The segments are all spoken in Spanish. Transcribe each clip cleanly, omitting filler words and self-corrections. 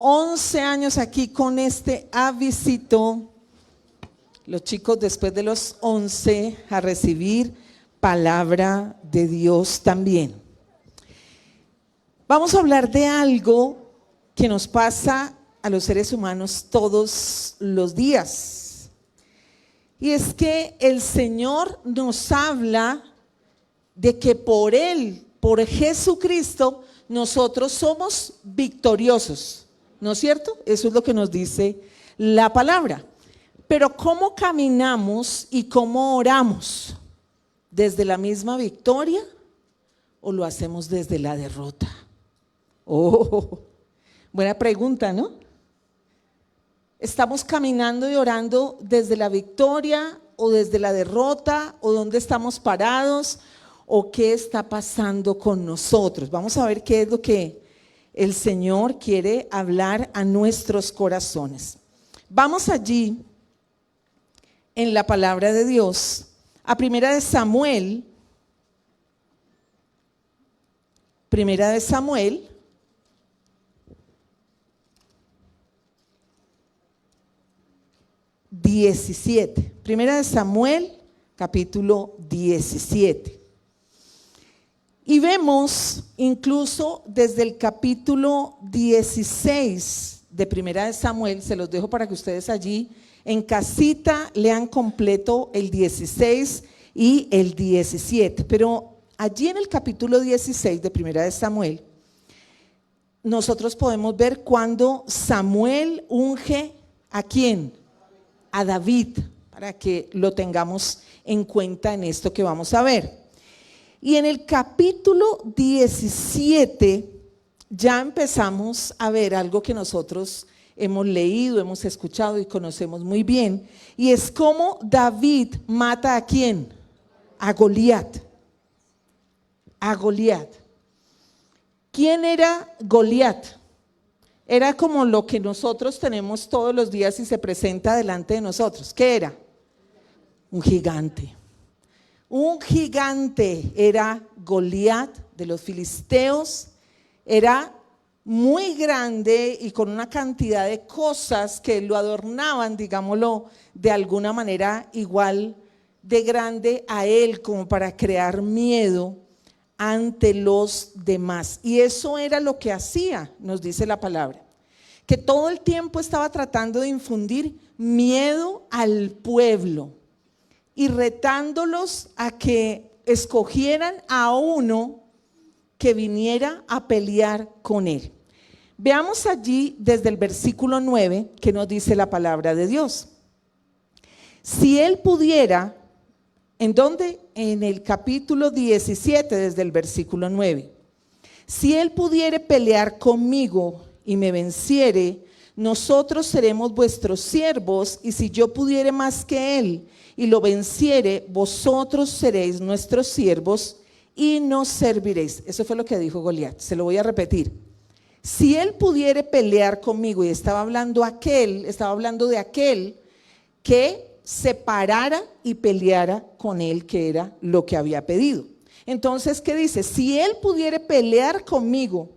11 años aquí con este hábito. Los chicos después de los 11 a recibir palabra de Dios también. Vamos a hablar de algo que nos pasa a los seres humanos todos los días. Y es que el Señor nos habla de que por Él, por Jesucristo, nosotros somos victoriosos, ¿no es cierto? Eso es lo que nos dice la palabra. Pero ¿cómo caminamos y cómo oramos? ¿Desde la misma victoria o lo hacemos desde la derrota? Oh, buena pregunta, ¿no? ¿Estamos caminando y orando desde la victoria o desde la derrota? ¿O dónde estamos parados? ¿O qué está pasando con nosotros? Vamos a ver qué es lo que el Señor quiere hablar a nuestros corazones. Vamos allí en la palabra de Dios a Primera de Samuel 17. Primera de Samuel, capítulo 17. Y vemos incluso desde el capítulo 16 de Primera de Samuel, se los dejo para que ustedes allí en casita lean completo el 16 y el 17. Pero allí en el capítulo 16 de Primera de Samuel, nosotros podemos ver cuando Samuel unge ¿a quién? A David, para que lo tengamos en cuenta en esto que vamos a ver. Y en el capítulo 17 ya empezamos a ver algo que nosotros hemos leído, hemos escuchado y conocemos muy bien, y es cómo David mata ¿a quién? A Goliat. A Goliat. ¿Quién era Goliat? Era como lo que nosotros tenemos todos los días y se presenta delante de nosotros. ¿Qué era? Un gigante. Un gigante era Goliat de los filisteos. Era muy grande y con una cantidad de cosas que lo adornaban, digámoslo, de alguna manera igual de grande a él, como para crear miedo ante los demás. Y eso era lo que hacía, nos dice la palabra, que todo el tiempo estaba tratando de infundir miedo al pueblo y retándolos a que escogieran a uno que viniera a pelear con él. Veamos allí desde el versículo 9 que nos dice la palabra de Dios. Si él pudiera, ¿en dónde? En el capítulo 17 desde el versículo 9. Si él pudiere pelear conmigo y me venciere, nosotros seremos vuestros siervos, y si yo pudiere más que él y lo venciere, vosotros seréis nuestros siervos y nos serviréis. Eso fue lo que dijo Goliat, se lo voy a repetir. Si él pudiere pelear conmigo, y estaba hablando de aquel que se parara y peleara con él, que era lo que había pedido. Entonces, ¿qué dice? Si él pudiere pelear conmigo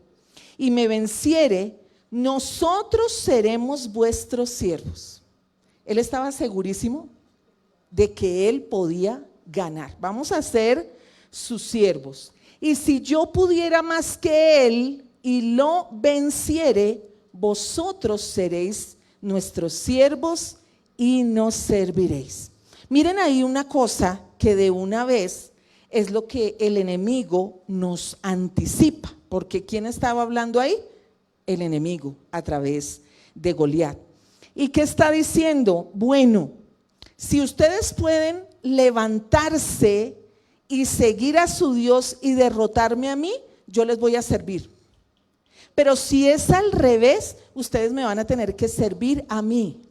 y me venciere, nosotros seremos vuestros siervos. Él estaba segurísimo de que él podía ganar. Vamos a ser sus siervos. Y si yo pudiera más que él y lo venciere, vosotros seréis nuestros siervos y nos serviréis. Miren ahí una cosa que de una vez es lo que el enemigo nos anticipa, porque ¿quién estaba hablando ahí? El enemigo a través de Goliat. ¿Y qué está diciendo? Bueno, si ustedes pueden levantarse y seguir a su Dios y derrotarme a mí, yo les voy a servir. Pero si es al revés, ustedes me van a tener que servir a mí.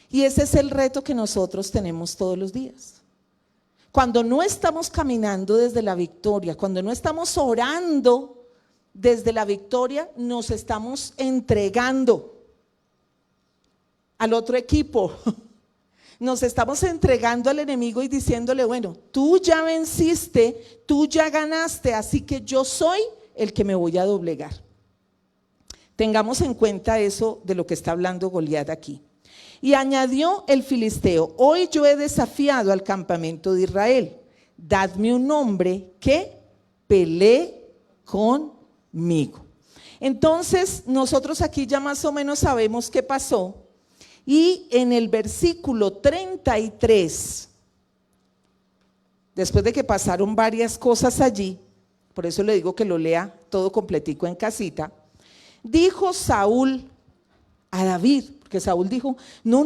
Y ese es el reto que nosotros tenemos todos los días. Cuando no estamos caminando desde la victoria, cuando no estamos orando desde la victoria, nos estamos entregando al otro equipo. Nos estamos entregando al enemigo y diciéndole, bueno, tú ya venciste, tú ya ganaste, así que yo soy el que me voy a doblegar. Tengamos en cuenta eso de lo que está hablando Goliat aquí. Y añadió el filisteo: hoy yo he desafiado al campamento de Israel. Dadme un hombre que pelee conmigo. Entonces, nosotros aquí ya más o menos sabemos qué pasó. Y en el versículo 33, después de que pasaron varias cosas allí, por eso le digo que lo lea todo completico en casita, dijo Saúl a David, porque Saúl dijo, no,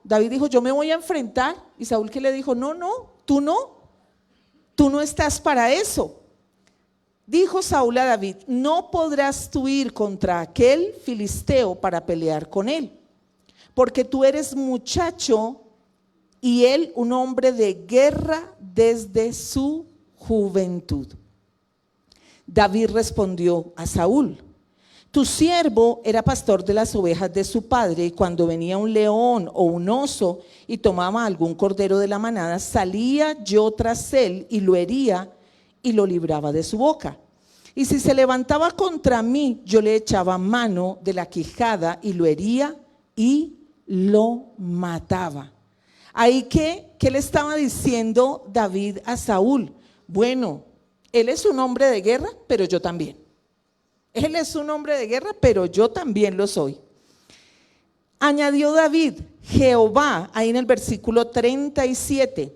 David dijo, yo me voy a enfrentar, y Saúl que le dijo, no, tú no estás para eso. Dijo Saúl a David, no podrás tú ir contra aquel filisteo para pelear con él, porque tú eres muchacho y él un hombre de guerra desde su juventud. David respondió a Saúl, tu siervo era pastor de las ovejas de su padre, y cuando venía un león o un oso y tomaba algún cordero de la manada, salía yo tras él y lo hería y lo libraba de su boca. Y si se levantaba contra mí, yo le echaba mano de la quijada y lo hería y lo mataba. Ahí ¿qué le estaba diciendo David a Saúl? Bueno, él es un hombre de guerra, pero yo también. Él es un hombre de guerra, pero yo también lo soy. Añadió David, Jehová, ahí en el versículo 37.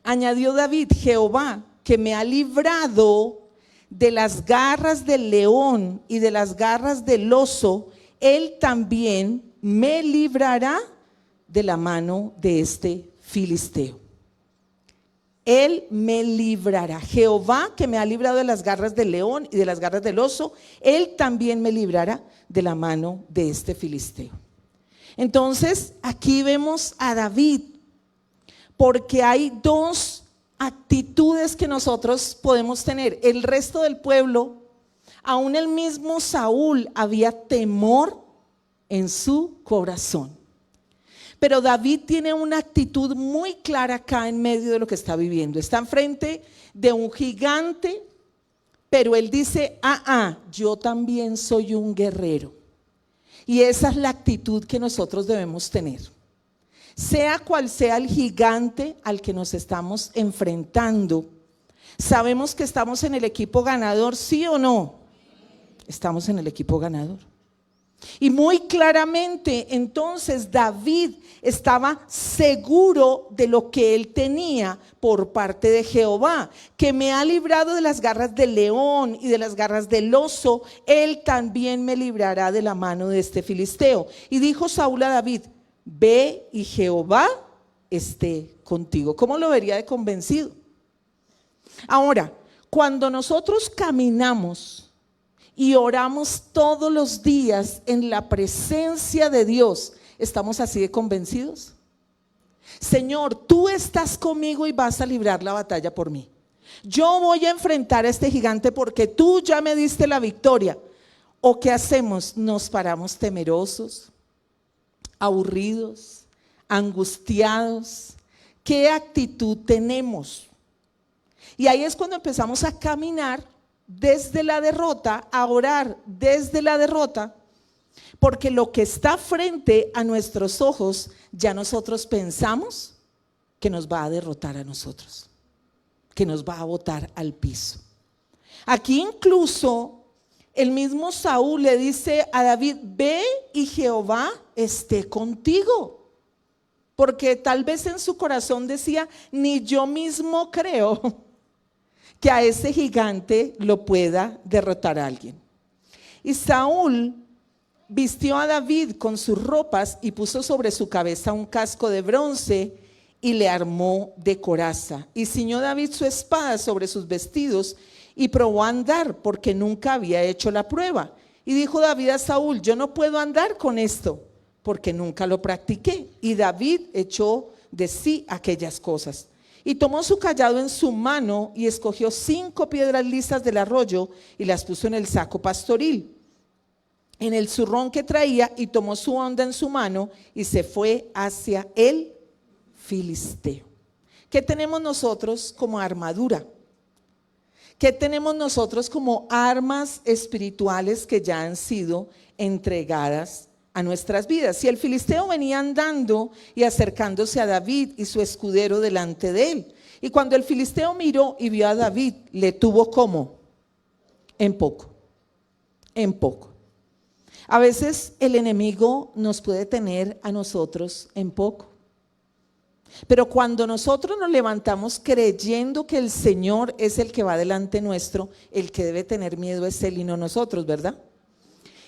Añadió David, Jehová, que me ha librado de las garras del león y de las garras del oso, él también me librará de la mano de este filisteo. Él me librará. Jehová, que me ha librado de las garras del león y de las garras del oso, él también me librará de la mano de este filisteo. Entonces, aquí vemos a David, porque hay dos actitudes que nosotros podemos tener. El resto del pueblo, aún el mismo Saúl, había temor en su corazón. Pero David tiene una actitud muy clara acá en medio de lo que está viviendo. Está enfrente de un gigante, pero él dice, yo también soy un guerrero. Y esa es la actitud que nosotros debemos tener. Sea cual sea el gigante al que nos estamos enfrentando, sabemos que estamos en el equipo ganador, ¿sí o no? Estamos en el equipo ganador. Y muy claramente entonces David estaba seguro de lo que él tenía por parte de Jehová, que me ha librado de las garras del león y de las garras del oso, él también me librará de la mano de este filisteo. Y dijo Saúl a David, ve y Jehová esté contigo. ¿Cómo lo vería de convencido? Ahora, cuando nosotros caminamos y oramos todos los días en la presencia de Dios, ¿estamos así de convencidos? Señor, tú estás conmigo y vas a librar la batalla por mí. Yo voy a enfrentar a este gigante porque tú ya me diste la victoria. ¿O qué hacemos? Nos paramos temerosos, aburridos, angustiados. ¿Qué actitud tenemos? Y ahí es cuando empezamos a caminar desde la derrota, a orar desde la derrota, porque lo que está frente a nuestros ojos, ya nosotros pensamos que nos va a derrotar a nosotros, que nos va a botar al piso. Aquí incluso el mismo Saúl le dice a David, ve y Jehová esté contigo, porque tal vez en su corazón decía, ni yo mismo creo que a ese gigante lo pueda derrotar a alguien. Y Saúl vistió a David con sus ropas y puso sobre su cabeza un casco de bronce y le armó de coraza. Y ciñó David su espada sobre sus vestidos y probó a andar porque nunca había hecho la prueba. Y dijo David a Saúl, yo no puedo andar con esto porque nunca lo practiqué. Y David echó de sí aquellas cosas. Y tomó su cayado en su mano y escogió 5 piedras lisas del arroyo y las puso en el saco pastoril, en el zurrón que traía, y tomó su honda en su mano y se fue hacia el filisteo. ¿Qué tenemos nosotros como armadura? ¿Qué tenemos nosotros como armas espirituales que ya han sido entregadas a nuestras vidas? Si el filisteo venía andando y acercándose a David y su escudero delante de él, y cuando el filisteo miró y vio a David, le tuvo como en poco, en poco. A veces el enemigo nos puede tener a nosotros en poco. Pero cuando nosotros nos levantamos creyendo que el Señor es el que va delante nuestro, el que debe tener miedo es Él y no nosotros, ¿verdad?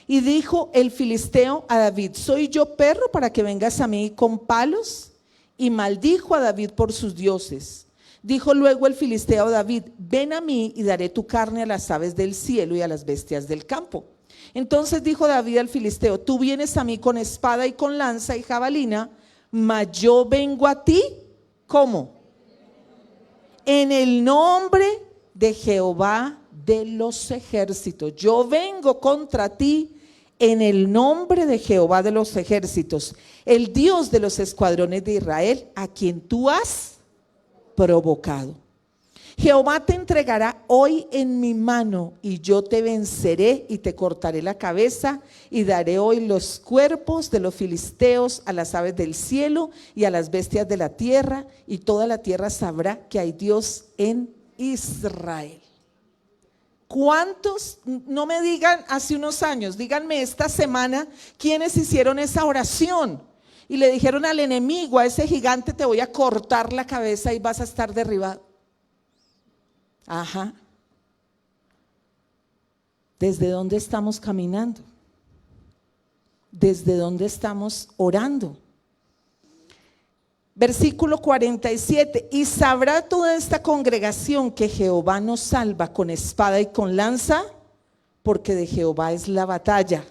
Y dijo el filisteo a David: ¿soy yo perro para que vengas a mí con palos? Y maldijo a David por sus dioses. Dijo luego el filisteo a David: ven a mí y daré tu carne a las aves del cielo y a las bestias del campo. Entonces dijo David al filisteo: tú vienes a mí con espada y con lanza y jabalina, mas yo vengo a ti, ¿cómo? En el nombre de Jehová de los ejércitos. Yo vengo contra ti en el nombre de Jehová de los ejércitos, el Dios de los escuadrones de Israel, a quien tú has provocado. Jehová te entregará hoy en mi mano, y yo te venceré y te cortaré la cabeza, y daré hoy los cuerpos de los filisteos a las aves del cielo y a las bestias de la tierra, y toda la tierra sabrá que hay Dios en Israel. ¿Cuántos? No me digan hace unos años, díganme esta semana quiénes hicieron esa oración y le dijeron al enemigo, a ese gigante: te voy a cortar la cabeza y vas a estar derribado. Ajá. ¿Desde dónde estamos caminando? ¿Desde dónde estamos orando? Versículo 47: y sabrá toda esta congregación que Jehová nos salva con espada y con lanza, porque de Jehová es la batalla,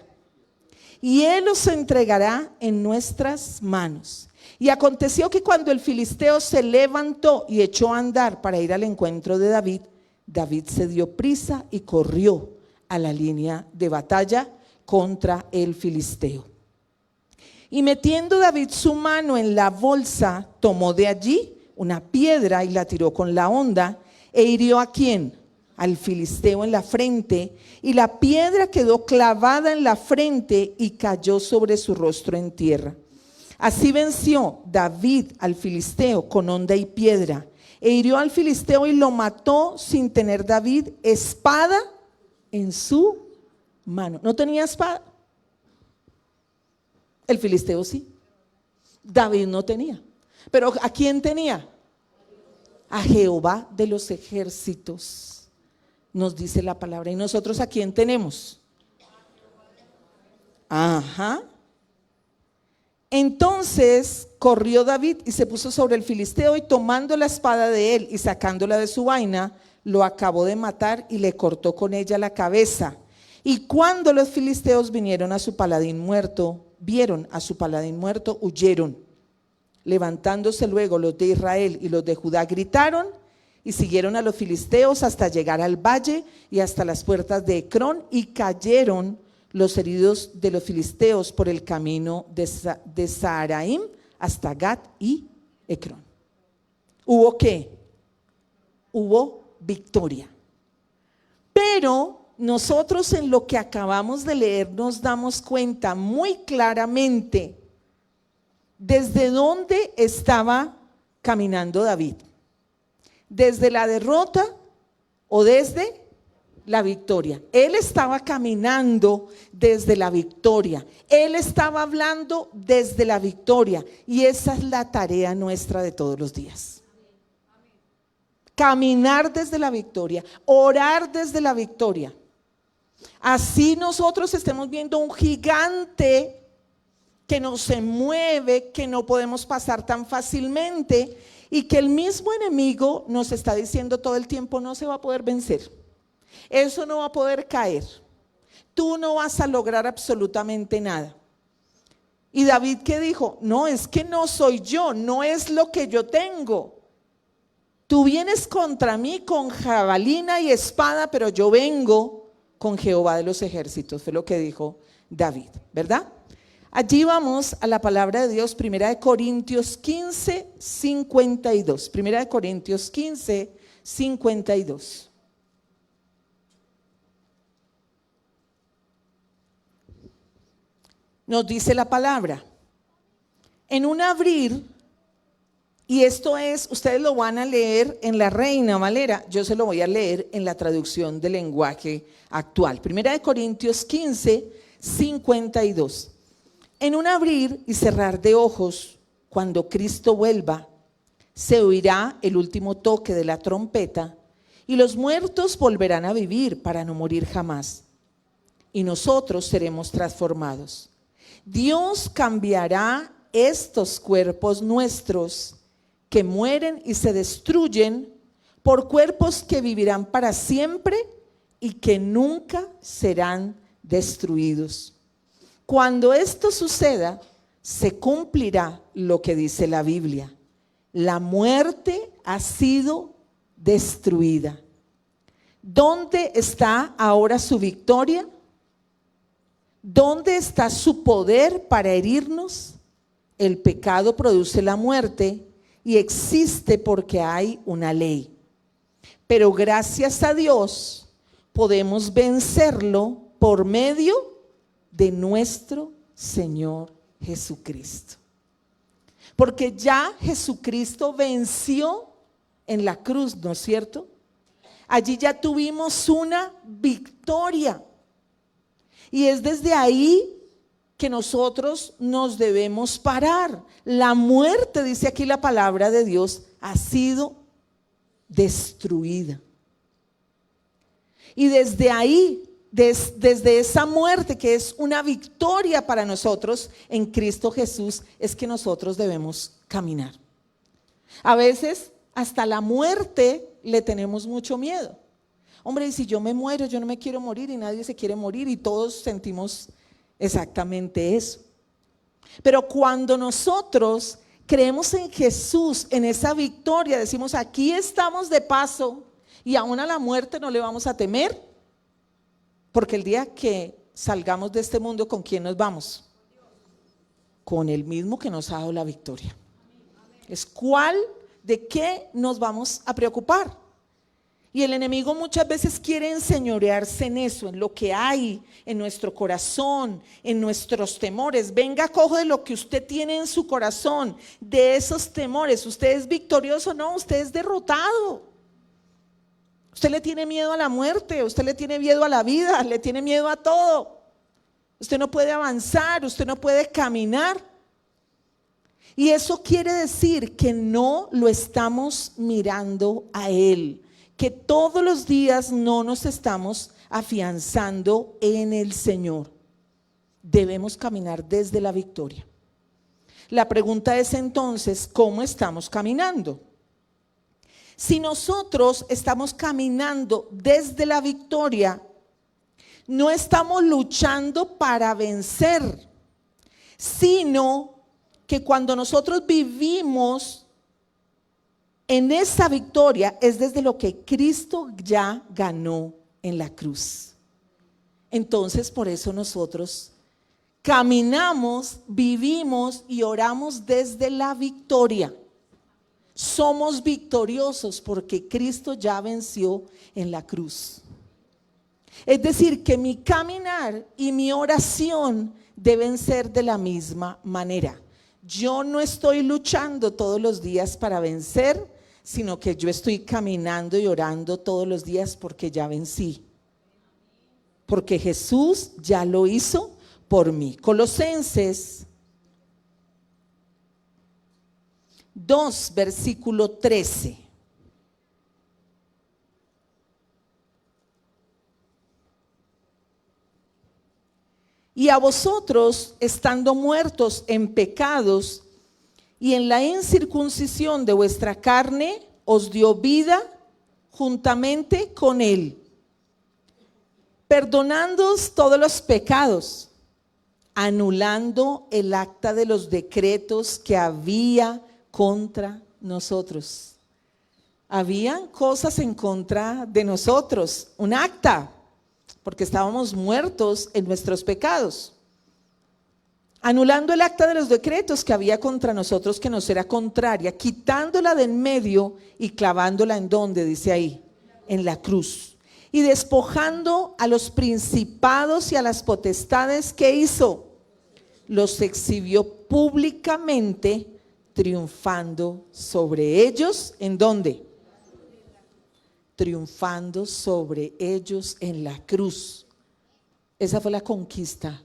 y él os entregará en nuestras manos. Y aconteció que cuando el filisteo se levantó y echó a andar para ir al encuentro de David, David se dio prisa y corrió a la línea de batalla contra el filisteo. Y metiendo David su mano en la bolsa, tomó de allí una piedra y la tiró con la honda, e hirió ¿a quién? Al filisteo en la frente, y la piedra quedó clavada en la frente y cayó sobre su rostro en tierra. Así venció David al filisteo con honda y piedra, e hirió al filisteo y lo mató sin tener David espada en su mano. ¿No tenía espada? El filisteo sí, David no tenía. Pero ¿a quién tenía? A Jehová de los ejércitos, nos dice la palabra. ¿Y nosotros a quién tenemos? Ajá. Entonces corrió David y se puso sobre el filisteo, y tomando la espada de él y sacándola de su vaina, lo acabó de matar y le cortó con ella la cabeza. Y cuando los filisteos vieron a su paladín muerto, huyeron. Levantándose luego los de Israel y los de Judá gritaron y siguieron a los filisteos hasta llegar al valle y hasta las puertas de Ecrón, y cayeron los heridos de los filisteos por el camino de Saharaim hasta Gat y Ecrón. ¿Hubo qué? Hubo victoria. Pero nosotros en lo que acabamos de leer nos damos cuenta muy claramente desde dónde estaba caminando David. ¿Desde la derrota o desde la victoria? Él estaba caminando desde la victoria. Él estaba hablando desde la victoria. Y esa es la tarea nuestra de todos los días. Caminar desde la victoria, orar desde la victoria. Así nosotros estemos viendo un gigante que no se mueve, que no podemos pasar tan fácilmente, y que el mismo enemigo nos está diciendo todo el tiempo: no se va a poder vencer, eso no va a poder caer, tú no vas a lograr absolutamente nada. Y David, ¿qué dijo? No, es que no soy yo, no es lo que yo tengo. Tú vienes contra mí con jabalina y espada, pero yo vengo con Jehová de los ejércitos. Fue lo que dijo David, ¿verdad? Allí vamos a la palabra de Dios, 1 Corintios 15:52. 1 Corintios 15:52. nos dice la palabra. En un abrir, y esto es, ustedes lo van a leer en la Reina Valera, yo se lo voy a leer en la traducción del lenguaje actual. Primera de Corintios 15, 52. En un abrir y cerrar de ojos, cuando Cristo vuelva, se oirá el último toque de la trompeta y los muertos volverán a vivir para no morir jamás. Y nosotros seremos transformados. Dios cambiará estos cuerpos nuestros que mueren y se destruyen por cuerpos que vivirán para siempre y que nunca serán destruidos. Cuando esto suceda, se cumplirá lo que dice la Biblia. La muerte ha sido destruida. ¿Dónde está ahora su victoria? ¿Dónde está su poder para herirnos? El pecado produce la muerte y existe porque hay una ley. Pero gracias a Dios podemos vencerlo por medio de nuestro Señor Jesucristo. Porque ya Jesucristo venció en la cruz, ¿no es cierto? Allí ya tuvimos una victoria. Y es desde ahí que nosotros nos debemos parar. La muerte, dice aquí la palabra de Dios, ha sido destruida. Y desde ahí, desde esa muerte que es una victoria para nosotros en Cristo Jesús, es que nosotros debemos caminar. A veces hasta la muerte le tenemos mucho miedo. Hombre, y si yo me muero, yo no me quiero morir y nadie se quiere morir y todos sentimos exactamente eso. Pero cuando nosotros creemos en Jesús, en esa victoria, decimos aquí estamos de paso y aún a la muerte no le vamos a temer, porque el día que salgamos de este mundo, ¿con quién nos vamos? Con el mismo que nos ha dado la victoria. Es de qué nos vamos a preocupar. Y el enemigo muchas veces quiere enseñorearse en eso, en lo que hay en nuestro corazón, en nuestros temores. Venga, cojo de lo que usted tiene en su corazón, de esos temores. ¿Usted es victorioso? No, usted es derrotado. Usted le tiene miedo a la muerte, usted le tiene miedo a la vida, le tiene miedo a todo. Usted no puede avanzar, usted no puede caminar. Y eso quiere decir que no lo estamos mirando a Él, que todos los días no nos estamos afianzando en el Señor. Debemos caminar desde la victoria. La pregunta es entonces, ¿cómo estamos caminando? Si nosotros estamos caminando desde la victoria, no estamos luchando para vencer, sino que cuando nosotros vivimos en esa victoria es desde lo que Cristo ya ganó en la cruz. Entonces, por eso nosotros caminamos, vivimos y oramos desde la victoria. Somos victoriosos porque Cristo ya venció en la cruz. Es decir, que mi caminar y mi oración deben ser de la misma manera. Yo no estoy luchando todos los días para vencer, sino que yo estoy caminando y orando todos los días porque ya vencí. Porque Jesús ya lo hizo por mí. Colosenses 2, versículo 13. Y a vosotros, estando muertos en pecados y en la incircuncisión de vuestra carne, os dio vida juntamente con Él, perdonándoos todos los pecados, anulando el acta de los decretos que había contra nosotros. Habían cosas en contra de nosotros, un acta, porque estábamos muertos en nuestros pecados. Anulando el acta de los decretos que había contra nosotros, que nos era contraria, quitándola de en medio y clavándola en donde, dice ahí, en la cruz. Y despojando a los principados y a las potestades, ¿qué hizo? los exhibió públicamente, triunfando sobre ellos. ¿En dónde? Triunfando sobre ellos en la cruz. Esa fue la conquista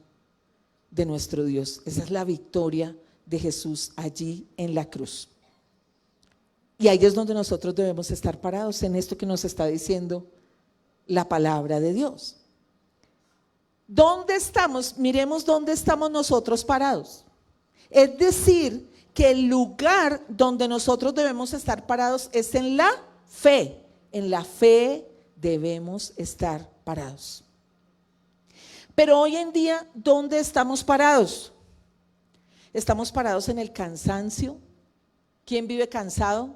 de nuestro Dios. Esa es la victoria de Jesús allí en la cruz. Y ahí es donde nosotros debemos estar parados, en esto que nos está diciendo la palabra de Dios. ¿Dónde estamos? Miremos dónde estamos nosotros parados. Es decir, que el lugar donde nosotros debemos estar parados es en la fe. En la fe debemos estar parados. Pero hoy en día, ¿dónde estamos parados? Estamos parados en el cansancio. ¿Quién vive cansado?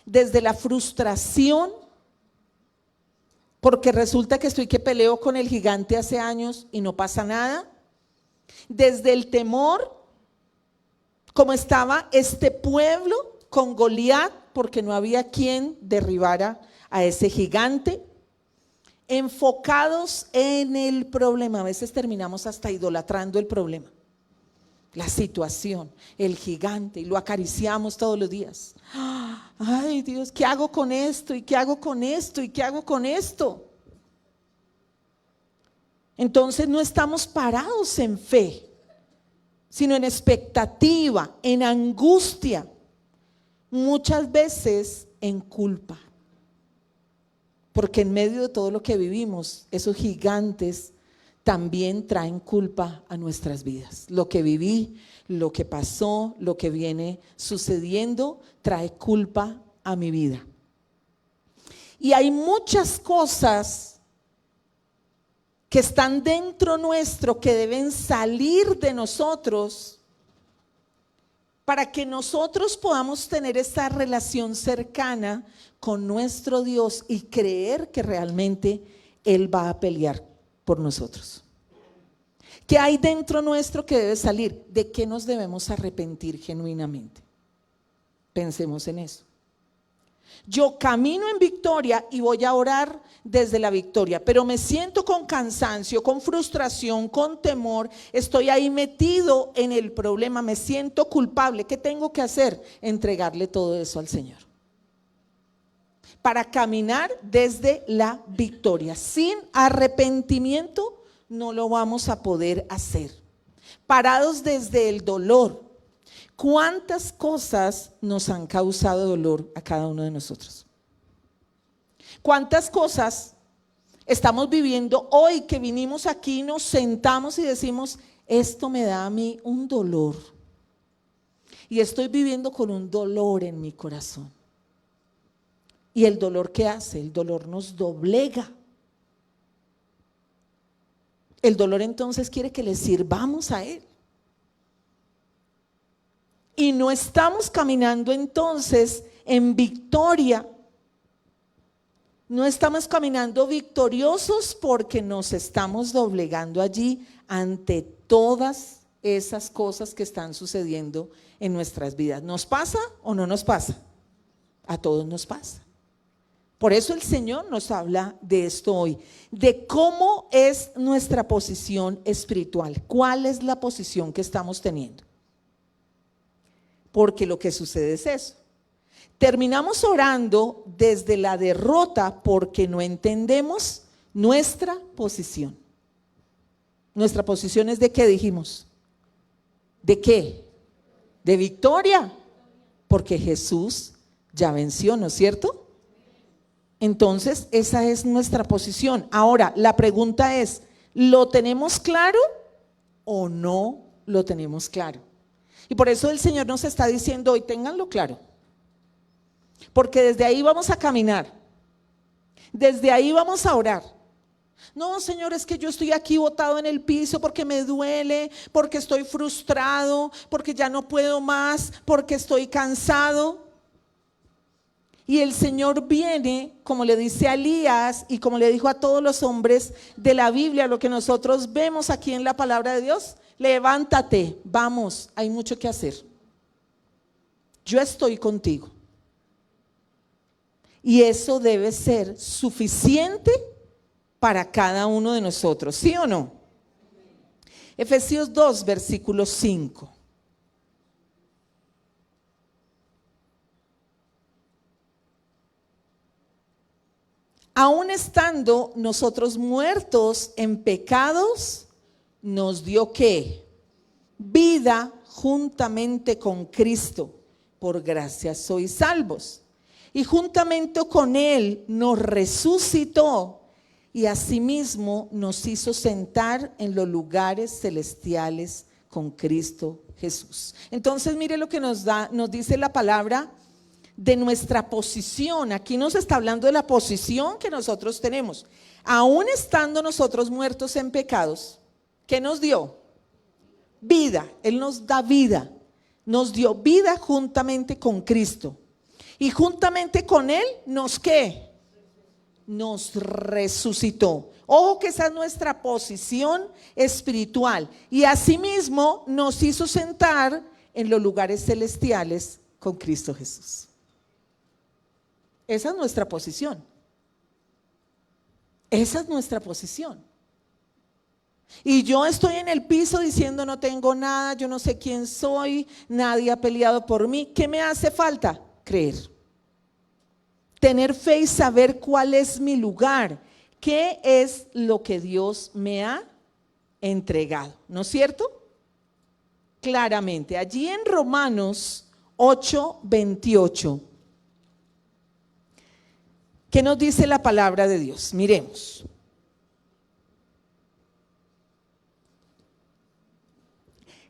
Desde la frustración, porque resulta que estoy que peleo con el gigante hace años y no pasa nada. Desde el temor, como estaba este pueblo con Goliat, porque no había quien derribara a ese gigante. Enfocados en el problema, a veces terminamos hasta idolatrando el problema, la situación, el gigante, y lo acariciamos todos los días. Ay Dios, ¿qué hago con esto? ¿Y qué hago con esto? ¿Y qué hago con esto? Entonces no estamos parados en fe, sino en expectativa, en angustia, muchas veces en culpa. Porque en medio de todo lo que vivimos, esos gigantes también traen culpa a nuestras vidas. Lo que viví, lo que pasó, lo que viene sucediendo, trae culpa a mi vida. Y hay muchas cosas que están dentro nuestro que deben salir de nosotros para que nosotros podamos tener esa relación cercana con nuestro Dios y creer que realmente Él va a pelear por nosotros. ¿Qué hay dentro nuestro que debe salir? ¿De qué nos debemos arrepentir genuinamente? Pensemos en eso. Yo camino en victoria y voy a orar desde la victoria, pero me siento con cansancio, con frustración, con temor, estoy ahí metido en el problema, me siento culpable. ¿Qué tengo que hacer? Entregarle todo eso al Señor. Para caminar desde la victoria. Sin arrepentimiento no lo vamos a poder hacer. Parados desde el dolor. ¿Cuántas cosas nos han causado dolor a cada uno de nosotros? ¿Cuántas cosas estamos viviendo hoy que vinimos aquí, nos sentamos y decimos, esto me da a mí un dolor? Y estoy viviendo con un dolor en mi corazón. ¿Y el dolor qué hace? El dolor nos doblega. El dolor entonces quiere que le sirvamos a Él. Y no estamos caminando entonces en victoria. No estamos caminando victoriosos porque nos estamos doblegando allí ante todas esas cosas que están sucediendo en nuestras vidas. ¿Nos pasa o no nos pasa? A todos nos pasa. Por eso el Señor nos habla de esto hoy, de cómo es nuestra posición espiritual. ¿Cuál es la posición que estamos teniendo? Porque lo que sucede es eso. Terminamos orando desde la derrota porque no entendemos nuestra posición. Nuestra posición es ¿de qué dijimos? ¿De qué? De victoria. Porque Jesús ya venció, ¿no es cierto? Entonces esa es nuestra posición. Ahora la pregunta es, ¿lo tenemos claro o no lo tenemos claro? Y por eso el Señor nos está diciendo hoy, ténganlo claro, porque desde ahí vamos a caminar, desde ahí vamos a orar. No, Señor, es que yo estoy aquí botado en el piso porque me duele, porque estoy frustrado, porque ya no puedo más, porque estoy cansado. Y el Señor viene, como le dice a Elías y como le dijo a todos los hombres de la Biblia, lo que nosotros vemos aquí en la palabra de Dios: levántate, vamos, hay mucho que hacer. Yo estoy contigo. Y eso debe ser suficiente para cada uno de nosotros, ¿sí o no? Efesios 2, versículo 5. Aún estando nosotros muertos en pecados, nos dio ¿qué? Vida juntamente con Cristo. Por gracia sois salvos. Y juntamente con Él nos resucitó y asimismo nos hizo sentar en los lugares celestiales con Cristo Jesús. Entonces mire lo que nos dice la palabra de nuestra posición. Aquí nos está hablando de la posición que nosotros tenemos. Aún estando nosotros muertos en pecados, ¿qué nos dio? Vida. Él nos da vida. Nos dio vida juntamente con Cristo. Y juntamente con Él, ¿nos qué? Nos resucitó. Ojo que esa es nuestra posición espiritual. Y asimismo nos hizo sentar en los lugares celestiales con Cristo Jesús. Esa es nuestra posición. Esa es nuestra posición. Y yo estoy en el piso diciendo no tengo nada, yo no sé quién soy, nadie ha peleado por mí. ¿Qué me hace falta? Creer. Tener fe y saber cuál es mi lugar. ¿Qué es lo que Dios me ha entregado? ¿No es cierto? Claramente. Allí en Romanos 8:28. ¿Qué nos dice la palabra de Dios? Miremos.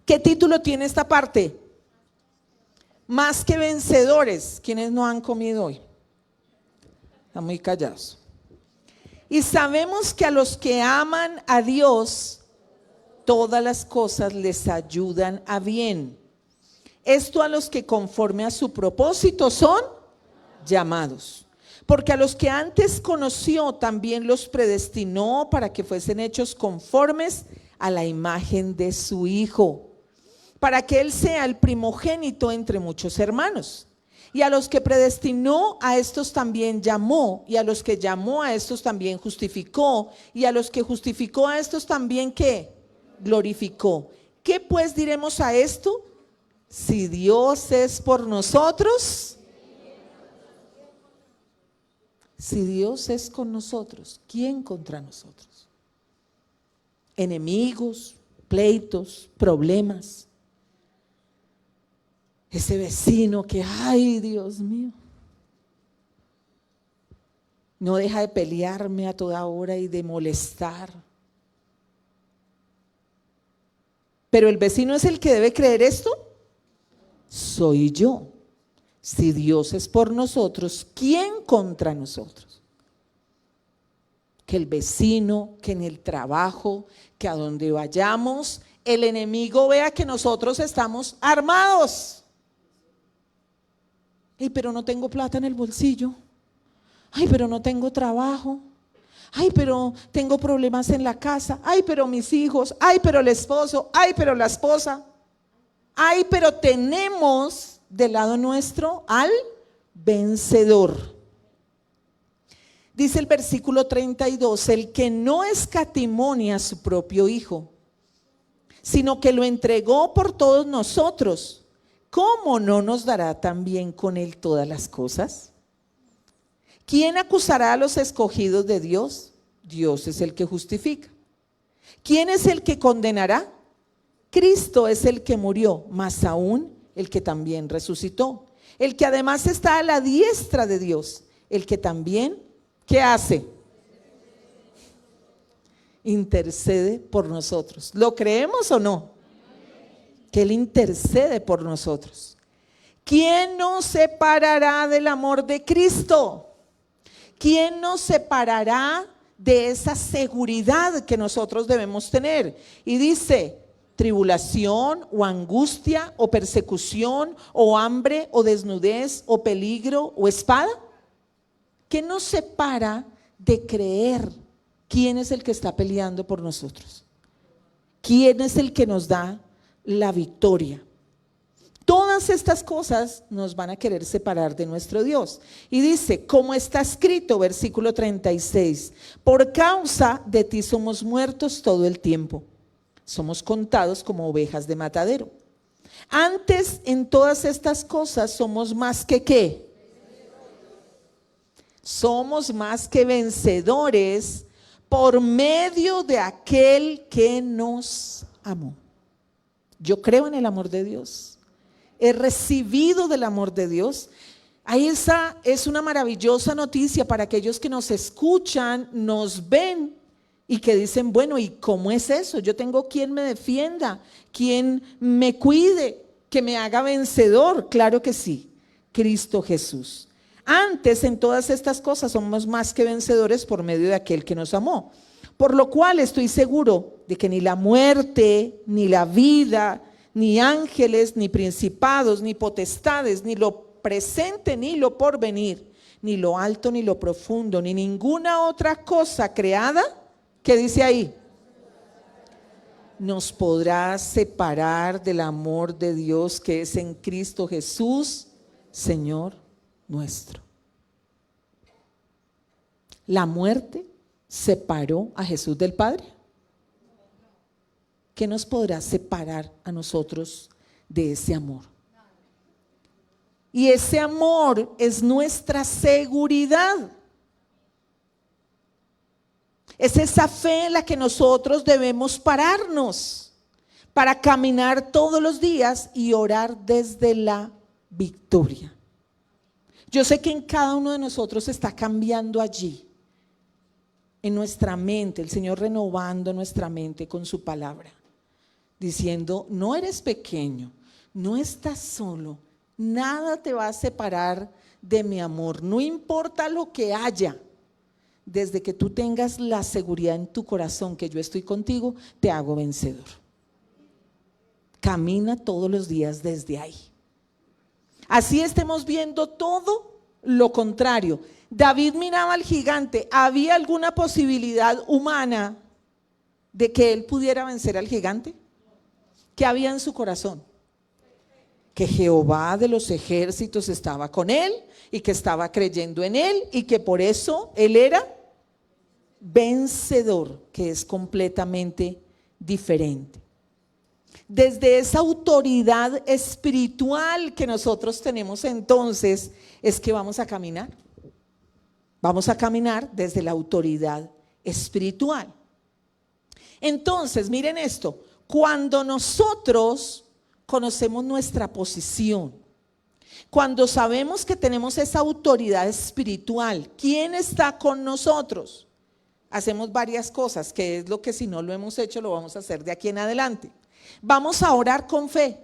¿Qué título tiene esta parte? Más que vencedores. ¿Quiénes no han comido hoy? Están muy callados. Y sabemos que a los que aman a Dios, todas las cosas les ayudan a bien. Esto a los que conforme a su propósito son llamados. Porque a los que antes conoció también los predestinó para que fuesen hechos conformes a la imagen de su Hijo, para que Él sea el primogénito entre muchos hermanos. Y a los que predestinó, a estos también llamó, y a los que llamó, a estos también justificó, y a los que justificó, a estos también ¿qué? Glorificó. ¿Qué pues diremos a esto? Si Dios es por nosotros, si Dios es con nosotros, ¿quién contra nosotros? Enemigos, pleitos, problemas. Ese vecino que, ay Dios mío, no deja de pelearme a toda hora y de molestar. Pero el vecino es el que debe creer esto. Soy yo. Si Dios es por nosotros, ¿quién contra nosotros? Que el vecino, que en el trabajo, que a donde vayamos, el enemigo vea que nosotros estamos armados. Ay, pero no tengo plata en el bolsillo. Ay, pero no tengo trabajo. Ay, pero tengo problemas en la casa. Ay, pero mis hijos. Ay, pero el esposo. Ay, pero la esposa. Ay, pero tenemos del lado nuestro al vencedor. Dice el versículo 32, el que no escatimó a su propio Hijo, sino que lo entregó por todos nosotros, ¿cómo no nos dará también con Él todas las cosas? ¿Quién acusará a los escogidos de Dios? Dios es el que justifica. ¿Quién es el que condenará? Cristo es el que murió, más aún el que también resucitó, el que además está a la diestra de Dios, el que también, ¿qué hace? Intercede por nosotros. ¿Lo creemos o no? Que Él intercede por nosotros. ¿Quién nos separará del amor de Cristo? ¿Quién nos separará de esa seguridad que nosotros debemos tener? Y dice, tribulación o angustia o persecución o hambre o desnudez o peligro o espada. ¿Qué nos separa de creer? ¿Quién es el que está peleando por nosotros? ¿Quién es el que nos da la victoria? Todas estas cosas nos van a querer separar de nuestro Dios. Y dice, como está escrito, versículo 36, por causa de ti somos muertos todo el tiempo. somos contados como ovejas de matadero. Antes, en todas estas cosas, somos más que ¿qué? Somos más que vencedores por medio de aquel que nos amó. Yo creo en el amor de Dios. He recibido del amor de Dios. Ahí esa es una maravillosa noticia para aquellos que nos escuchan, nos ven y que dicen, bueno, ¿y cómo es eso? Yo tengo quien me defienda, quien me cuide, que me haga vencedor. Claro que sí, Cristo Jesús. Antes, en todas estas cosas, somos más que vencedores por medio de aquel que nos amó. Por lo cual estoy seguro de que ni la muerte, ni la vida, ni ángeles, ni principados, ni potestades, ni lo presente, ni lo porvenir, ni lo alto, ni lo profundo, ni ninguna otra cosa creada, ¿qué dice ahí? Nos podrá separar del amor de Dios que es en Cristo Jesús, Señor nuestro. La muerte separó a Jesús del Padre. ¿Qué nos podrá separar a nosotros de ese amor? Y ese amor es nuestra seguridad. Es esa fe en la que nosotros debemos pararnos para caminar todos los días y orar desde la victoria. Yo sé que en cada uno de nosotros está cambiando allí, en nuestra mente, el Señor renovando nuestra mente con su palabra, diciendo, no eres pequeño, no estás solo, nada te va a separar de mi amor, no importa lo que haya, desde que tú tengas la seguridad en tu corazón que yo estoy contigo, te hago vencedor. Camina todos los días desde ahí. Así estemos viendo todo lo contrario. David miraba al gigante. ¿Había alguna posibilidad humana de que él pudiera vencer al gigante? ¿Qué había en su corazón? Que Jehová de los ejércitos estaba con él y que estaba creyendo en él y que por eso él era vencedor, que es completamente diferente. Desde esa autoridad espiritual que nosotros tenemos entonces es que vamos a caminar. Vamos a caminar desde la autoridad espiritual. Entonces, miren esto, cuando nosotros conocemos nuestra posición, cuando sabemos que tenemos esa autoridad espiritual, ¿quién está con nosotros? Hacemos varias cosas, que es lo que si no lo hemos hecho lo vamos a hacer de aquí en adelante. Vamos a orar con fe,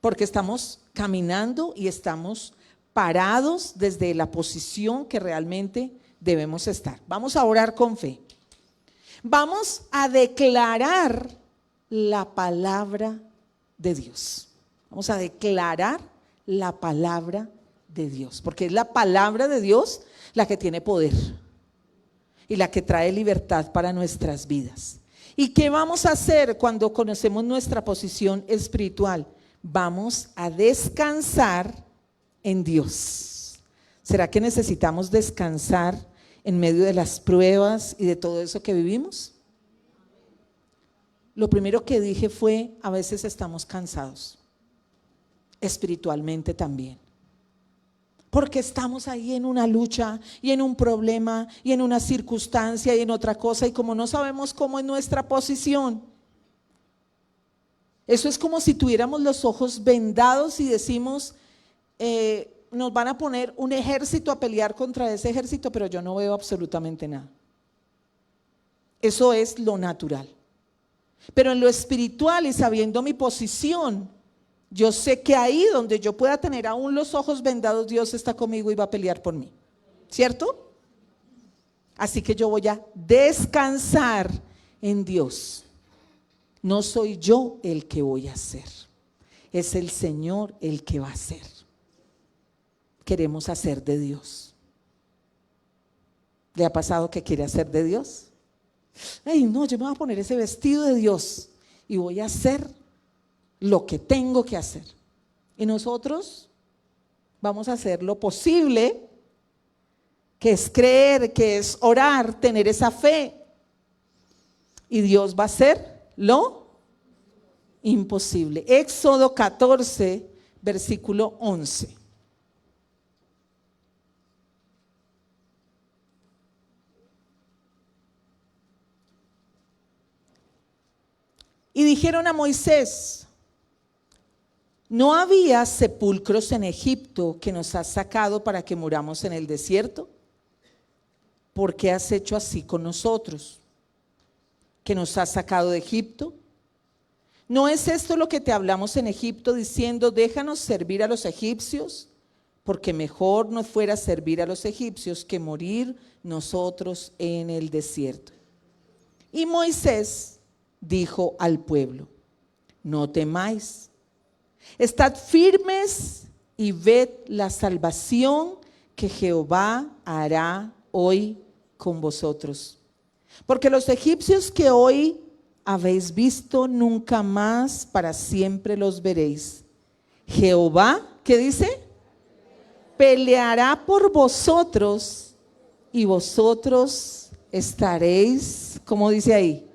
porque estamos caminando y estamos parados desde la posición que realmente debemos estar. Vamos a orar con fe. Vamos a declarar la palabra de Dios. Vamos a declarar la palabra de Dios, porque es la palabra de Dios la que tiene poder y la que trae libertad para nuestras vidas. ¿Y qué vamos a hacer cuando conocemos nuestra posición espiritual? Vamos a descansar en Dios. ¿Será que necesitamos descansar en medio de las pruebas y de todo eso que vivimos? Lo primero que dije fue, a veces estamos cansados, espiritualmente también. Porque estamos ahí en una lucha y en un problema y en una circunstancia y en otra cosa, y como no sabemos cómo es nuestra posición, eso es como si tuviéramos los ojos vendados y decimos, nos van a poner un ejército a pelear contra ese ejército, pero yo no veo absolutamente nada. Eso es lo natural. Pero en lo espiritual y sabiendo mi posición, yo sé que ahí donde yo pueda tener aún los ojos vendados, Dios está conmigo y va a pelear por mí, ¿cierto? Así que yo voy a descansar en Dios. No soy yo el que voy a hacer, es el Señor el que va a hacer. Queremos hacer de Dios. ¿Le ha pasado que quiere hacer de Dios? Ay, no, yo me voy a poner ese vestido de Dios y voy a hacer lo que tengo que hacer. Y nosotros vamos a hacer lo posible, que es creer, que es orar, tener esa fe. Y Dios va a hacer lo imposible. Éxodo 14, versículo 11. Y dijeron a Moisés: ¿no había sepulcros en Egipto que nos has sacado para que muramos en el desierto? ¿Por qué has hecho así con nosotros, que nos has sacado de Egipto? ¿No es esto lo que te hablamos en Egipto, diciendo: déjanos servir a los egipcios? Porque mejor nos fuera servir a los egipcios que morir nosotros en el desierto. Y Moisés dijo al pueblo: no temáis, estad firmes y ved la salvación que Jehová hará hoy con vosotros. Porque los egipcios que hoy habéis visto, nunca más para siempre los veréis. Jehová, ¿qué dice? Peleará por vosotros y vosotros estaréis, ¿cómo dice ahí?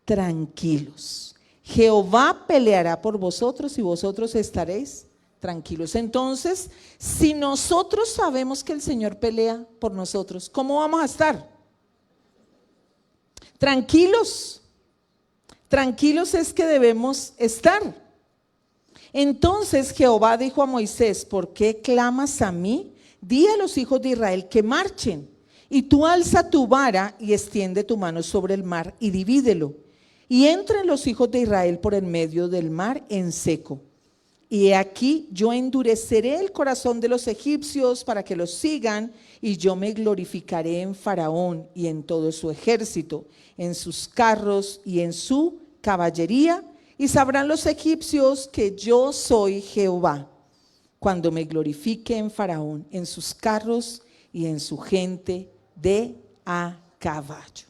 Tranquilos. Jehová peleará por vosotros y vosotros estaréis tranquilos. Entonces, si nosotros sabemos que el Señor pelea por nosotros, ¿cómo vamos a estar? Tranquilos. Tranquilos es que debemos estar. Entonces Jehová dijo a Moisés: ¿por qué clamas a mí? Di a los hijos de Israel que marchen, y tú alza tu vara y extiende tu mano sobre el mar y divídelo, y entren los hijos de Israel por en medio del mar en seco. Y he aquí, yo endureceré el corazón de los egipcios para que los sigan, y yo me glorificaré en Faraón y en todo su ejército, en sus carros y en su caballería, y sabrán los egipcios que yo soy Jehová, cuando me glorifique en Faraón, en sus carros y en su gente de a caballo.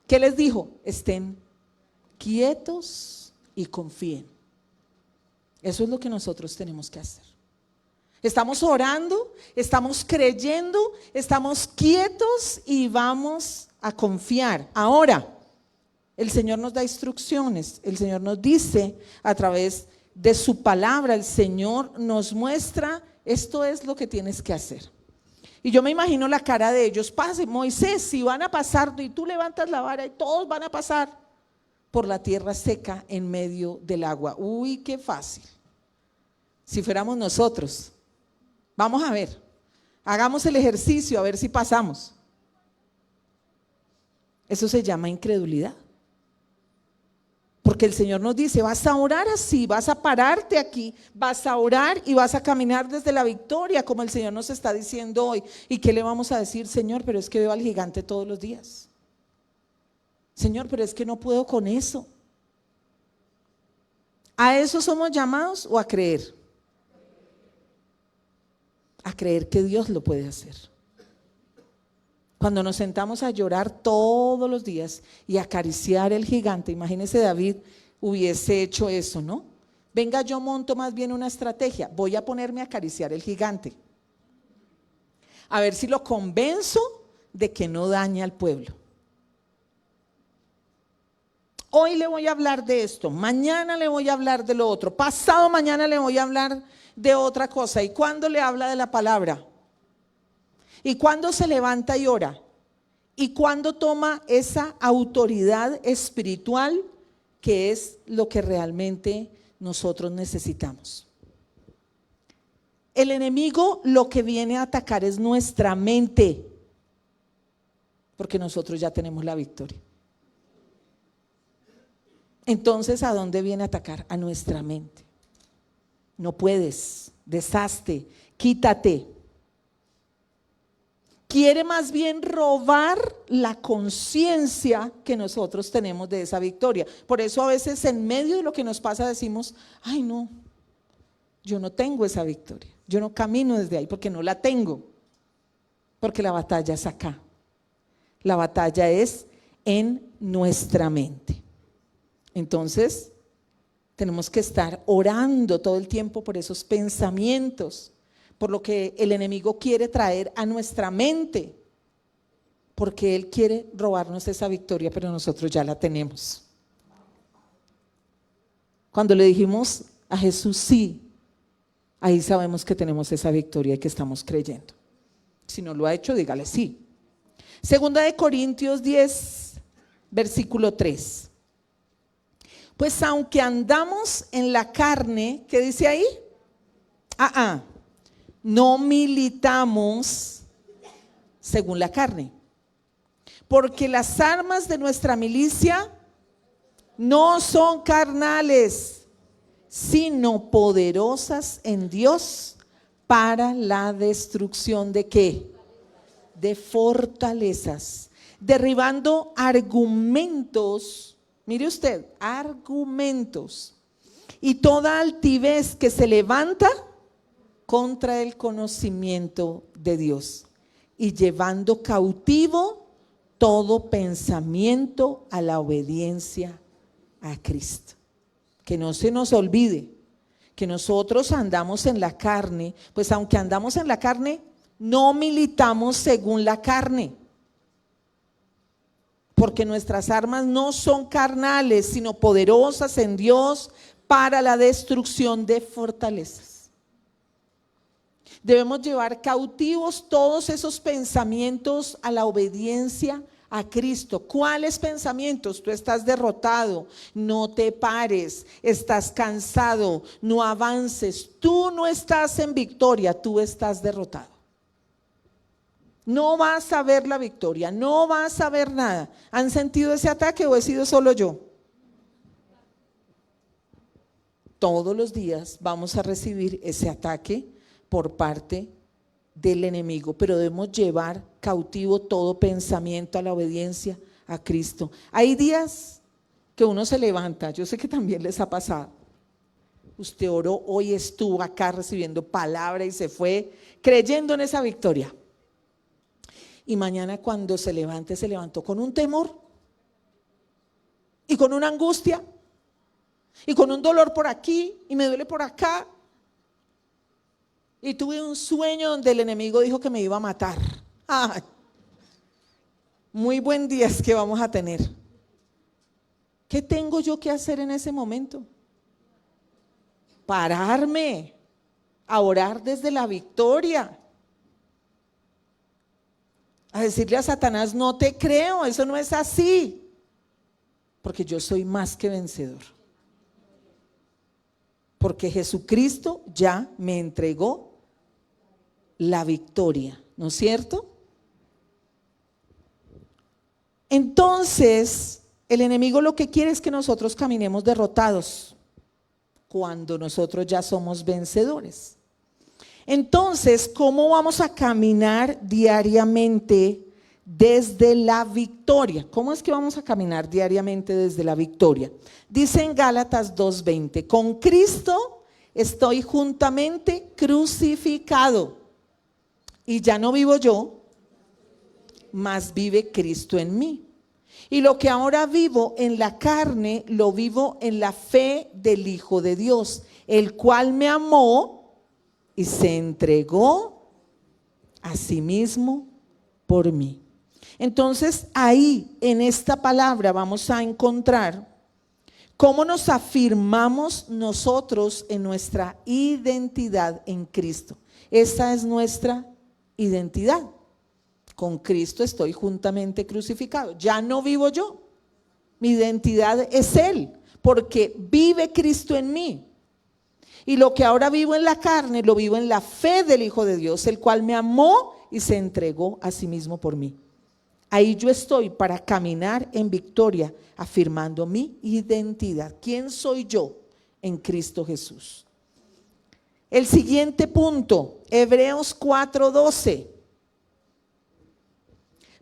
¿Qué les dijo? Estén quietos y confíen. Eso es lo que nosotros tenemos que hacer. Estamos orando, estamos creyendo, estamos quietos y vamos a confiar. Ahora, el Señor nos da instrucciones, el Señor nos dice a través de su palabra, el Señor nos muestra: esto es lo que tienes que hacer. Y yo me imagino la cara de ellos: pase, Moisés, si van a pasar, y tú levantas la vara y todos van a pasar por la tierra seca en medio del agua. Uy, qué fácil. Si fuéramos nosotros, vamos a ver, hagamos el ejercicio a ver si pasamos. Eso se llama incredulidad. Porque el Señor nos dice: vas a orar así, vas a pararte aquí, vas a orar y vas a caminar desde la victoria, como el Señor nos está diciendo hoy. ¿Y qué le vamos a decir? Señor, pero es que veo al gigante todos los días. Señor, pero es que no puedo con eso. ¿A eso somos llamados o a creer? A creer que Dios lo puede hacer. Cuando nos sentamos a llorar todos los días y acariciar el gigante, imagínese David hubiese hecho eso, ¿no? Venga, yo monto más bien una estrategia, voy a ponerme a acariciar el gigante, a ver si lo convenzo de que no dañe al pueblo. Hoy le voy a hablar de esto, mañana le voy a hablar de lo otro, pasado mañana le voy a hablar de otra cosa. ¿Y cuándo le habla de la palabra? ¿Y cuándo se levanta y ora? ¿Y cuándo toma esa autoridad espiritual que es lo que realmente nosotros necesitamos? El enemigo lo que viene a atacar es nuestra mente, porque nosotros ya tenemos la victoria. Entonces, ¿a dónde viene a atacar? A nuestra mente. No puedes, deshazte, quítate. Quiere más bien robar la conciencia que nosotros tenemos de esa victoria. Por eso a veces en medio de lo que nos pasa decimos: ay no, yo no tengo esa victoria, yo no camino desde ahí porque no la tengo, porque la batalla es acá. La batalla es en nuestra mente. Entonces, tenemos que estar orando todo el tiempo por esos pensamientos, por lo que el enemigo quiere traer a nuestra mente. porque Él quiere robarnos esa victoria, pero nosotros ya la tenemos. Cuando le dijimos a Jesús sí, ahí sabemos que tenemos esa victoria y que estamos creyendo. Si no lo ha hecho, dígale sí. Segunda de Corintios 10, versículo 3. Pues aunque andamos en la carne, ¿qué dice ahí? No militamos según la carne. Porque las armas de nuestra milicia no son carnales, sino poderosas en Dios para la destrucción ¿de qué? De fortalezas, derribando argumentos, mire usted, argumentos y toda altivez que se levanta contra el conocimiento de Dios y llevando cautivo todo pensamiento a la obediencia a Cristo. Que no se nos olvide que nosotros andamos en la carne, pues aunque andamos en la carne, no militamos según la carne, porque nuestras armas no son carnales, sino poderosas en Dios para la destrucción de fortalezas. Debemos llevar cautivos todos esos pensamientos a la obediencia a Cristo. ¿Cuáles pensamientos? Tú estás derrotado, no te pares, estás cansado, no avances, tú no estás en victoria, tú estás derrotado. No vas a ver la victoria, no vas a ver nada. ¿Han sentido ese ataque o he sido solo yo? Todos los días vamos a recibir ese ataque por parte del enemigo, pero debemos llevar cautivo todo pensamiento a la obediencia a Cristo. Hay días que uno se levanta, yo sé que también les ha pasado. Usted oró, hoy estuvo acá recibiendo palabra y se fue creyendo en esa victoria. Y mañana cuando se levante, se levantó con un temor y con una angustia y con un dolor por aquí y me duele por acá. Y tuve un sueño donde el enemigo dijo que me iba a matar. Ay, muy buen día es que vamos a tener. ¿Qué tengo yo que hacer en ese momento? Pararme a orar desde la victoria. A decirle a Satanás, no te creo, eso no es así. Porque yo soy más que vencedor. Porque Jesucristo ya me entregó la victoria, ¿no es cierto? Entonces, el enemigo lo que quiere es que nosotros caminemos derrotados, cuando nosotros ya somos vencedores. Entonces, ¿cómo vamos a caminar diariamente desde la victoria? ¿Cómo es que vamos a caminar diariamente desde la victoria? Dice en Gálatas 2:20, con Cristo estoy juntamente crucificado y ya no vivo yo, mas vive Cristo en mí. Y lo que ahora vivo en la carne, lo vivo en la fe del Hijo de Dios, el cual me amó y se entregó a sí mismo por mí. Entonces ahí en esta palabra vamos a encontrar cómo nos afirmamos nosotros en nuestra identidad en Cristo. Esa es nuestra identidad. Con Cristo estoy juntamente crucificado. Ya no vivo yo. Mi identidad es Él, porque vive Cristo en mí. Y lo que ahora vivo en la carne, lo vivo en la fe del Hijo de Dios, el cual me amó y se entregó a sí mismo por mí. Ahí yo estoy para caminar en victoria, afirmando mi identidad. ¿Quién soy yo en Cristo Jesús? El siguiente punto, Hebreos 4:12.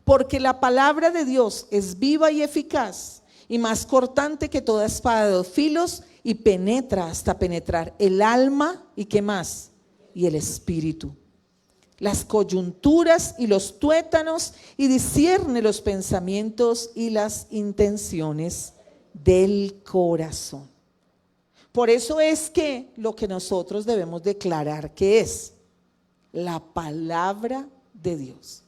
Porque la palabra de Dios es viva y eficaz y más cortante que toda espada de dos filos y penetra hasta penetrar el alma y ¿qué más? Y el espíritu, las coyunturas y los tuétanos y discierne los pensamientos y las intenciones del corazón. Por eso es que lo que nosotros debemos declarar que es la palabra de Dios.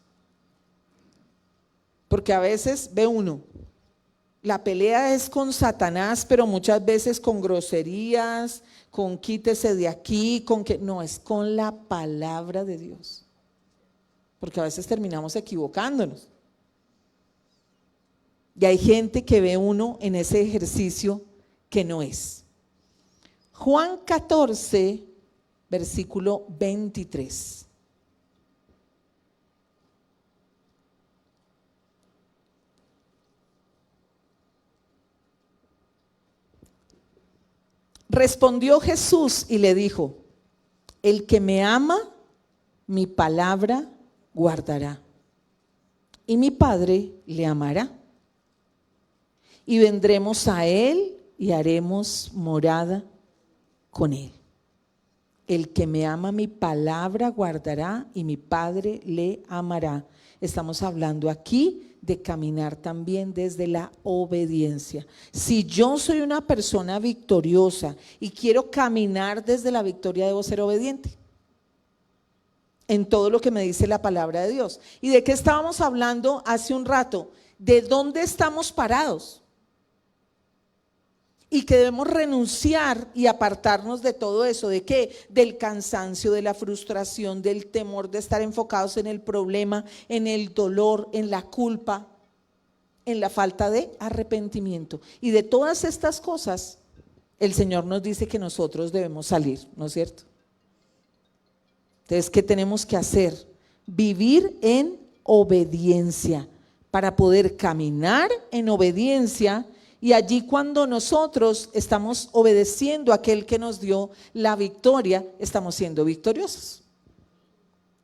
Porque a veces ve uno, la pelea es con Satanás, pero muchas veces con groserías, con quítese de aquí, con que no, es con la palabra de Dios. Porque a veces terminamos equivocándonos. Y hay gente que ve uno en ese ejercicio que no es. Juan 14, versículo 23. Respondió Jesús y le dijo: el que me ama, mi palabra guardará, y mi Padre le amará. Y vendremos a él y haremos morada con él. El que me ama, mi palabra guardará, y mi Padre le amará. Estamos hablando aquí de caminar también desde la obediencia. Si yo soy una persona victoriosa y quiero caminar desde la victoria, debo ser obediente en todo lo que me dice la palabra de Dios. ¿Y de qué estábamos hablando hace un rato? ¿De dónde estamos parados? Y que debemos renunciar y apartarnos de todo eso. ¿De qué? Del cansancio, de la frustración, del temor, de estar enfocados en el problema, en el dolor, en la culpa, en la falta de arrepentimiento. Y de todas estas cosas, el Señor nos dice que nosotros debemos salir, ¿no es cierto? Entonces, ¿qué tenemos que hacer? Vivir en obediencia para poder caminar en obediencia. Y allí, cuando nosotros estamos obedeciendo a aquel que nos dio la victoria, estamos siendo victoriosos.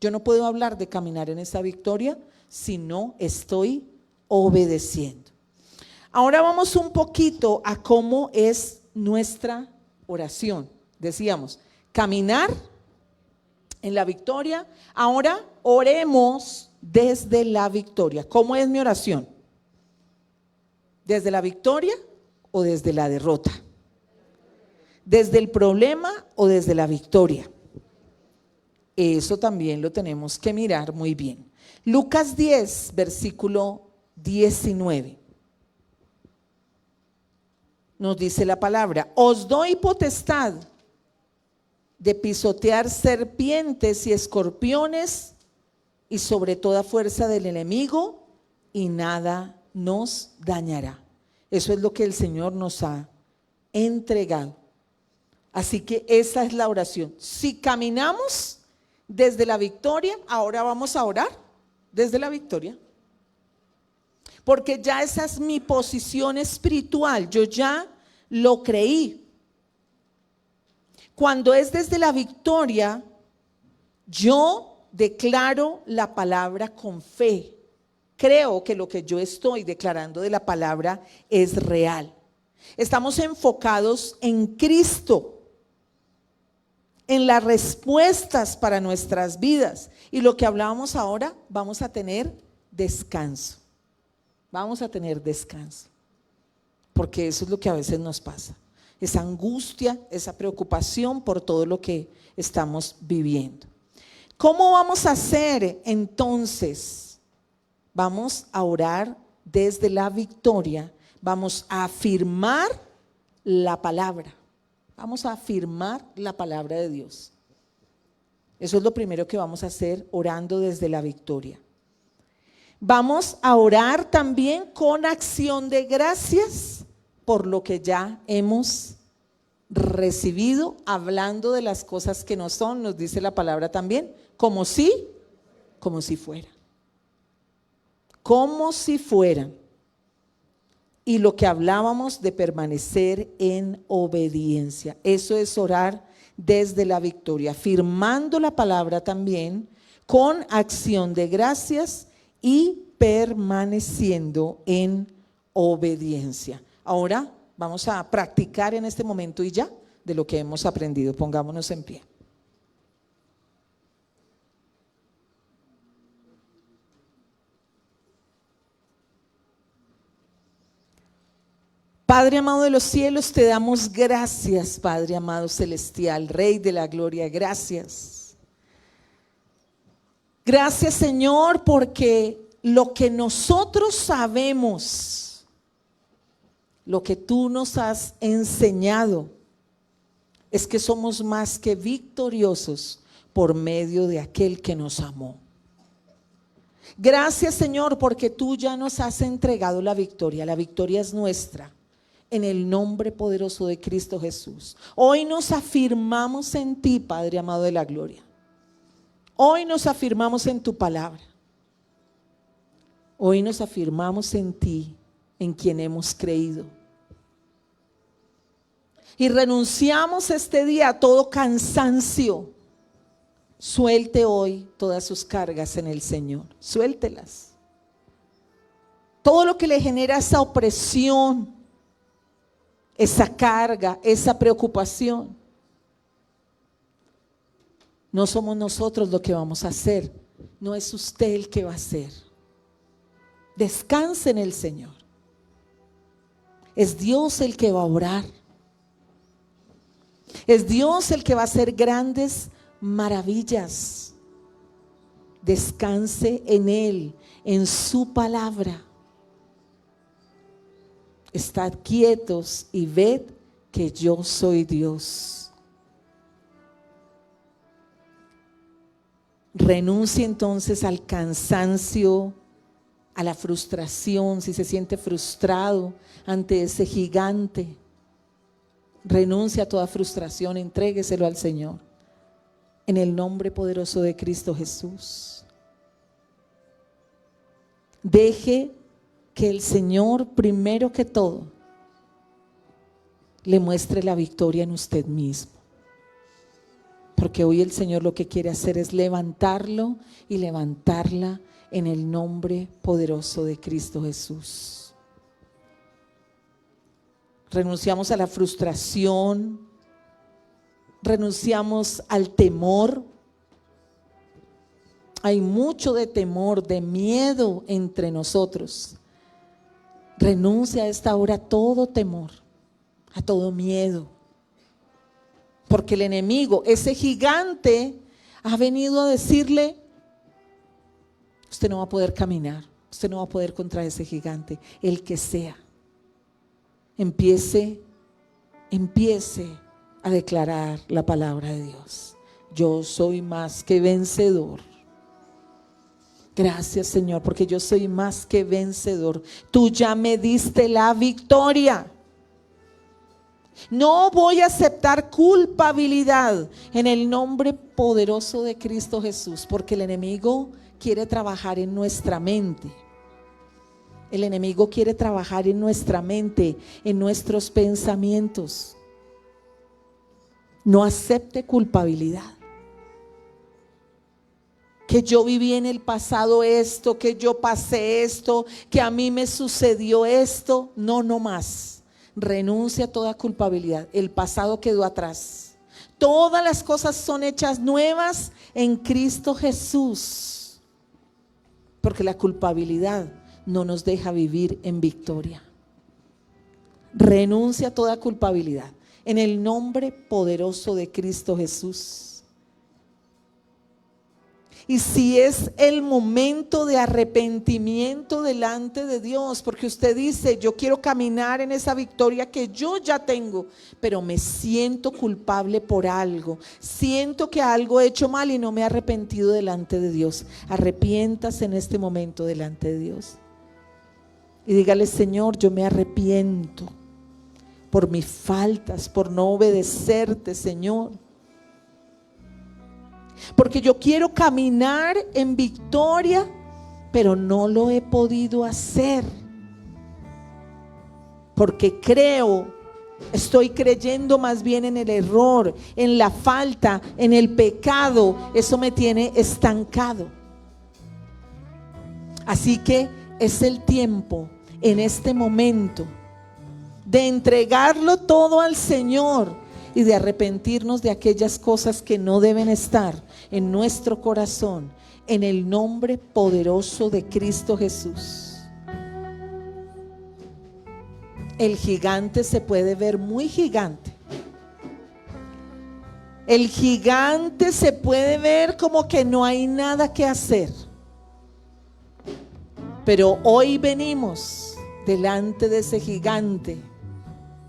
Yo no puedo hablar de caminar en esa victoria si no estoy obedeciendo. Ahora vamos un poquito a cómo es nuestra oración. Decíamos, caminar en la victoria. Ahora oremos desde la victoria. ¿Cómo es mi oración? ¿Desde la victoria o desde la derrota? ¿Desde el problema o desde la victoria? Eso también lo tenemos que mirar muy bien. Lucas 10, versículo 19. Nos dice la palabra: os doy potestad de pisotear serpientes y escorpiones y sobre toda fuerza del enemigo, y nada nos dañará. Eso es lo que el Señor nos ha entregado. Así que esa es la oración. Si caminamos desde la victoria, ahora vamos a orar desde la victoria. Porque ya esa es mi posición espiritual, yo ya lo creí. Cuando es desde la victoria, yo declaro la palabra con fe. Creo que lo que yo estoy declarando de la palabra es real. Estamos enfocados en Cristo, en las respuestas para nuestras vidas. Y lo que hablábamos ahora, vamos a tener descanso. Vamos a tener descanso. Porque eso es lo que a veces nos pasa. Esa angustia, esa preocupación por todo lo que estamos viviendo. ¿Cómo vamos a hacer entonces? Vamos a orar desde la victoria, vamos a afirmar la palabra, vamos a afirmar la palabra de Dios. Eso es lo primero que vamos a hacer orando desde la victoria. Vamos a orar también con acción de gracias por lo que ya hemos recibido, hablando de las cosas que no son, nos dice la palabra también, como si fuera. Como si fueran. Y lo que hablábamos de permanecer en obediencia, eso es orar desde la victoria, afirmando la palabra también con acción de gracias y permaneciendo en obediencia. Ahora vamos a practicar en este momento y ya de lo que hemos aprendido. Pongámonos en pie. Padre amado de los cielos, te damos gracias, Padre amado celestial, Rey de la gloria, gracias. Gracias, Señor, porque lo que nosotros sabemos, lo que tú nos has enseñado, es que somos más que victoriosos por medio de aquel que nos amó. Gracias, Señor, porque tú ya nos has entregado la victoria. La victoria es nuestra, en el nombre poderoso de Cristo Jesús. Hoy nos afirmamos en ti, Padre amado de la gloria. Hoy nos afirmamos en tu palabra. Hoy nos afirmamos en ti, en quien hemos creído. Y renunciamos este día a todo cansancio. Suelte hoy todas sus cargas en el Señor. Suéltelas. Todo lo que le genera esa opresión, esa carga, esa preocupación. No somos nosotros lo que vamos a hacer. No es usted el que va a hacer. Descanse en el Señor. Es Dios el que va a obrar. Es Dios el que va a hacer grandes maravillas. Descanse en Él, en su palabra. Estad quietos y ved que yo soy Dios. Renuncie entonces al cansancio, a la frustración, si se siente frustrado ante ese gigante. Renuncia a toda frustración, entrégueselo al Señor. En el nombre poderoso de Cristo Jesús. Deje que el Señor, primero que todo, le muestre la victoria en usted mismo. Porque hoy el Señor lo que quiere hacer es levantarlo y levantarla en el nombre poderoso de Cristo Jesús. Renunciamos a la frustración, renunciamos al temor. Hay mucho de temor, de miedo entre nosotros. Renuncia a esta hora a todo temor, a todo miedo. Porque el enemigo, ese gigante, ha venido a decirle: usted no va a poder caminar, usted no va a poder contra ese gigante, el que sea. Empiece a declarar la palabra de Dios. Yo soy más que vencedor. Gracias, Señor, porque yo soy más que vencedor. Tú ya me diste la victoria. No voy a aceptar culpabilidad en el nombre poderoso de Cristo Jesús, porque el enemigo quiere trabajar en nuestra mente. El enemigo quiere trabajar en nuestra mente, en nuestros pensamientos. No acepte culpabilidad. Que yo viví en el pasado esto, que yo pasé esto, que a mí me sucedió esto. No más. Renuncia a toda culpabilidad. El pasado quedó atrás. Todas las cosas son hechas nuevas en Cristo Jesús. Porque la culpabilidad no nos deja vivir en victoria. Renuncia a toda culpabilidad en el nombre poderoso de Cristo Jesús. Y si es el momento de arrepentimiento delante de Dios, porque usted dice: yo quiero caminar en esa victoria que yo ya tengo, pero me siento culpable por algo, siento que algo he hecho mal y no me he arrepentido delante de Dios. Arrepiéntase en este momento delante de Dios y dígale: Señor, yo me arrepiento por mis faltas, por no obedecerte, Señor. Porque yo quiero caminar en victoria, pero no lo he podido hacer. Porque estoy creyendo más bien en el error, en la falta, en el pecado. Eso me tiene estancado. Así que es el tiempo, en este momento, de entregarlo todo al Señor y de arrepentirnos de aquellas cosas que no deben estar en nuestro corazón, en el nombre poderoso de Cristo Jesús. El gigante se puede ver muy gigante. El gigante se puede ver como que no hay nada que hacer. Pero hoy venimos delante de ese gigante,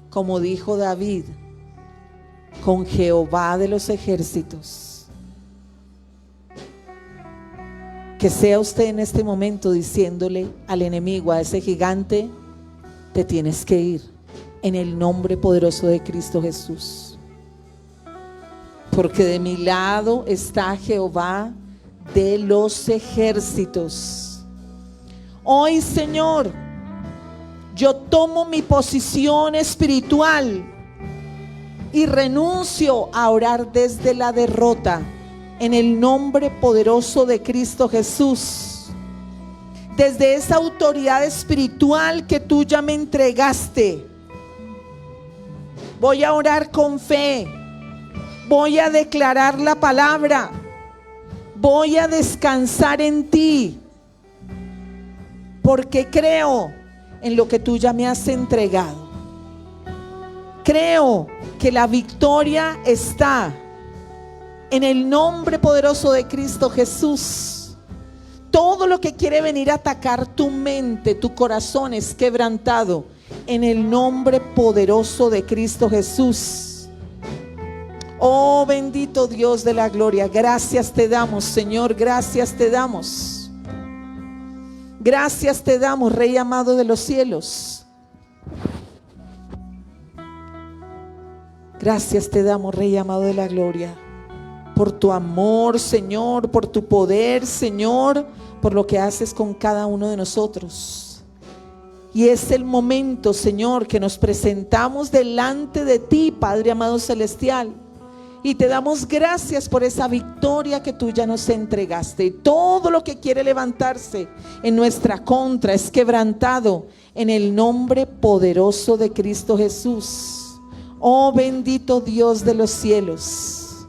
como dijo David, con Jehová de los ejércitos. Que sea usted en este momento diciéndole al enemigo, a ese gigante: te tienes que ir en el nombre poderoso de Cristo Jesús. Porque de mi lado está Jehová de los ejércitos. Hoy, Señor, yo tomo mi posición espiritual y renuncio a orar desde la derrota en el nombre poderoso de Cristo Jesús. Desde esa autoridad espiritual que tú ya me entregaste, voy a orar con fe, voy a declarar la palabra, voy a descansar en ti, porque creo en lo que tú ya me has entregado. Creo que la victoria está en el nombre poderoso de Cristo Jesús. Todo lo que quiere venir a atacar tu mente, tu corazón, es quebrantado en el nombre poderoso de Cristo Jesús. Oh, bendito Dios de la gloria, gracias te damos, Señor, gracias te damos. Gracias te damos, Rey amado de los cielos. Gracias te damos, Rey amado de la gloria, por tu amor, Señor, por tu poder, Señor, por lo que haces con cada uno de nosotros. Y es el momento, Señor, que nos presentamos delante de ti, Padre amado celestial, y te damos gracias por esa victoria que tú ya nos entregaste. Y todo lo que quiere levantarse en nuestra contra es quebrantado en el nombre poderoso de Cristo Jesús. Oh, bendito Dios de los cielos.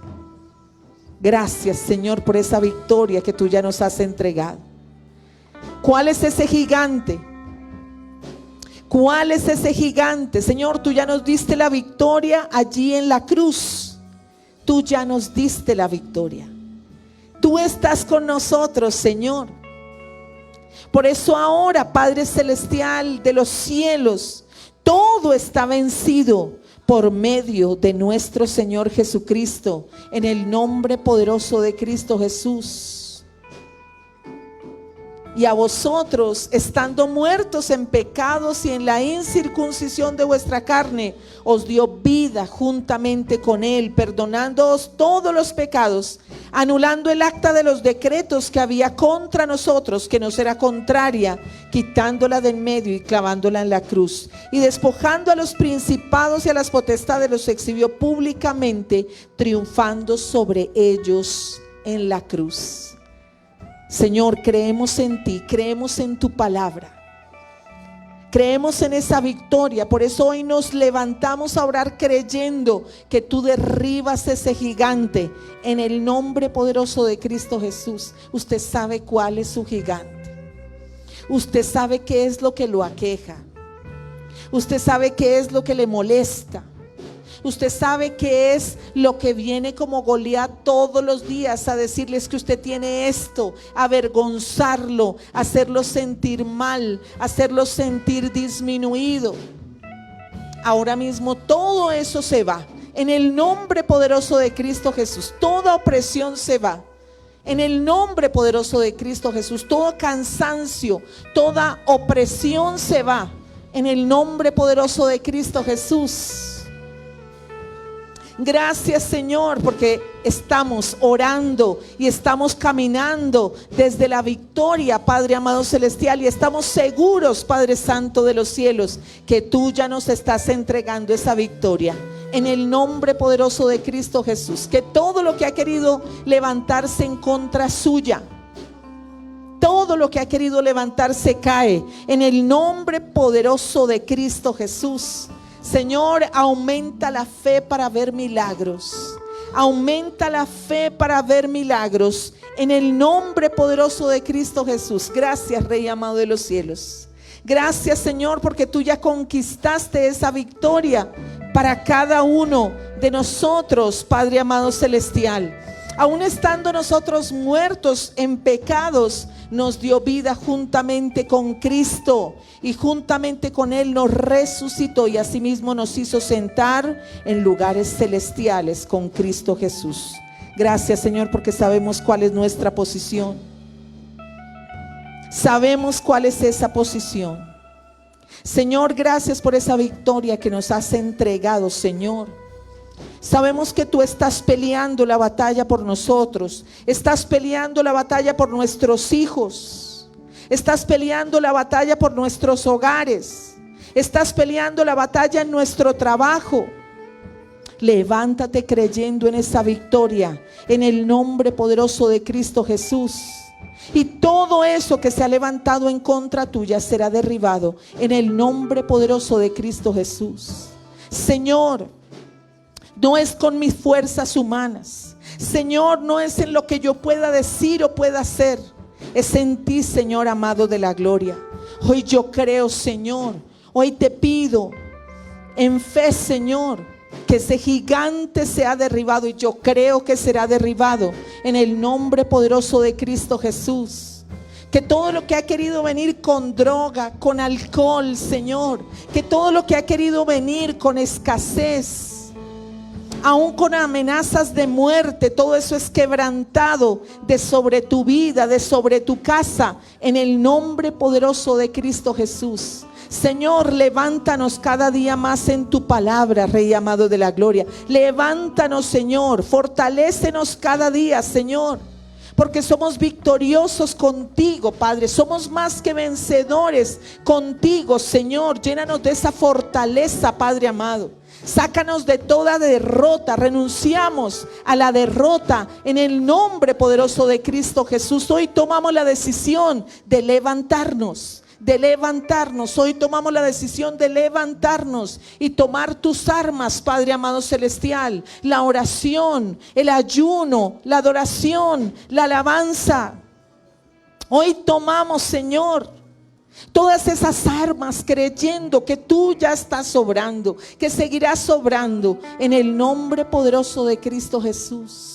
Gracias, Señor, por esa victoria que tú ya nos has entregado. ¿Cuál es ese gigante? ¿Cuál es ese gigante? Señor, tú ya nos diste la victoria allí en la cruz. Tú ya nos diste la victoria. Tú estás con nosotros, Señor. Por eso ahora, Padre celestial de los cielos, todo está vencido por medio de nuestro Señor Jesucristo, en el nombre poderoso de Cristo Jesús. Y a vosotros, estando muertos en pecados y en la incircuncisión de vuestra carne, os dio vida juntamente con Él, perdonándoos todos los pecados, anulando el acta de los decretos que había contra nosotros, que nos era contraria, quitándola de en medio y clavándola en la cruz. Y despojando a los principados y a las potestades, los exhibió públicamente, triunfando sobre ellos en la cruz. Señor, creemos en ti, creemos en tu palabra, creemos en esa victoria. Por eso hoy nos levantamos a orar creyendo que tú derribas ese gigante en el nombre poderoso de Cristo Jesús. Usted sabe cuál es su gigante, usted sabe qué es lo que lo aqueja, usted sabe qué es lo que le molesta. Usted sabe qué es lo que viene como Goliat todos los días a decirles que usted tiene esto, a avergonzarlo, a hacerlo sentir mal, a hacerlo sentir disminuido. Ahora mismo todo eso se va. En el nombre poderoso de Cristo Jesús, toda opresión se va. En el nombre poderoso de Cristo Jesús, todo cansancio, toda opresión se va. En el nombre poderoso de Cristo Jesús. Gracias, Señor, porque estamos orando y estamos caminando desde la victoria, Padre amado celestial, y estamos seguros, Padre Santo de los cielos, que tú ya nos estás entregando esa victoria. En el nombre poderoso de Cristo Jesús, que todo lo que ha querido levantarse en contra suya, todo lo que ha querido levantarse cae en el nombre poderoso de Cristo Jesús. Señor, aumenta la fe para ver milagros. Aumenta la fe para ver milagros en el nombre poderoso de Cristo Jesús. Gracias, Rey amado de los cielos. Gracias, Señor, porque tú ya conquistaste esa victoria para cada uno de nosotros, Padre amado celestial. Aun estando nosotros muertos en pecados, nos dio vida juntamente con Cristo, y juntamente con Él nos resucitó, y asimismo nos hizo sentar en lugares celestiales con Cristo Jesús. Gracias, Señor, porque sabemos cuál es nuestra posición. Sabemos cuál es esa posición. Señor, gracias por esa victoria que nos has entregado, Señor. Sabemos que tú estás peleando la batalla por nosotros. Estás peleando la batalla por nuestros hijos. Estás peleando la batalla por nuestros hogares. Estás peleando la batalla en nuestro trabajo. Levántate creyendo en esa victoria, en el nombre poderoso de Cristo Jesús. Y todo eso que se ha levantado en contra tuya será derribado en el nombre poderoso de Cristo Jesús. Señor, no es con mis fuerzas humanas. Señor, no es en lo que yo pueda decir o pueda hacer. Es en ti, Señor amado de la gloria. Hoy yo creo, Señor. Hoy te pido en fe, Señor, que ese gigante sea derribado. Y yo creo que será derribado en el nombre poderoso de Cristo Jesús. Que todo lo que ha querido venir con droga, con alcohol, Señor, que todo lo que ha querido venir con escasez, aún con amenazas de muerte, todo eso es quebrantado de sobre tu vida, de sobre tu casa, en el nombre poderoso de Cristo Jesús. Señor, levántanos cada día más en tu palabra, Rey amado de la gloria. Levántanos, Señor, fortalécenos cada día, Señor, porque somos victoriosos contigo, Padre. Somos más que vencedores contigo, Señor. Llénanos de esa fortaleza, Padre amado. Sácanos de toda derrota. Renunciamos a la derrota en el nombre poderoso de Cristo Jesús. Hoy tomamos la decisión de levantarnos. Hoy tomamos la decisión de levantarnos y tomar tus armas, Padre amado celestial. La oración, el ayuno, la adoración, la alabanza. Hoy tomamos, Señor, todas esas armas, creyendo que tú ya estás sobrando, que seguirás sobrando en el nombre poderoso de Cristo Jesús.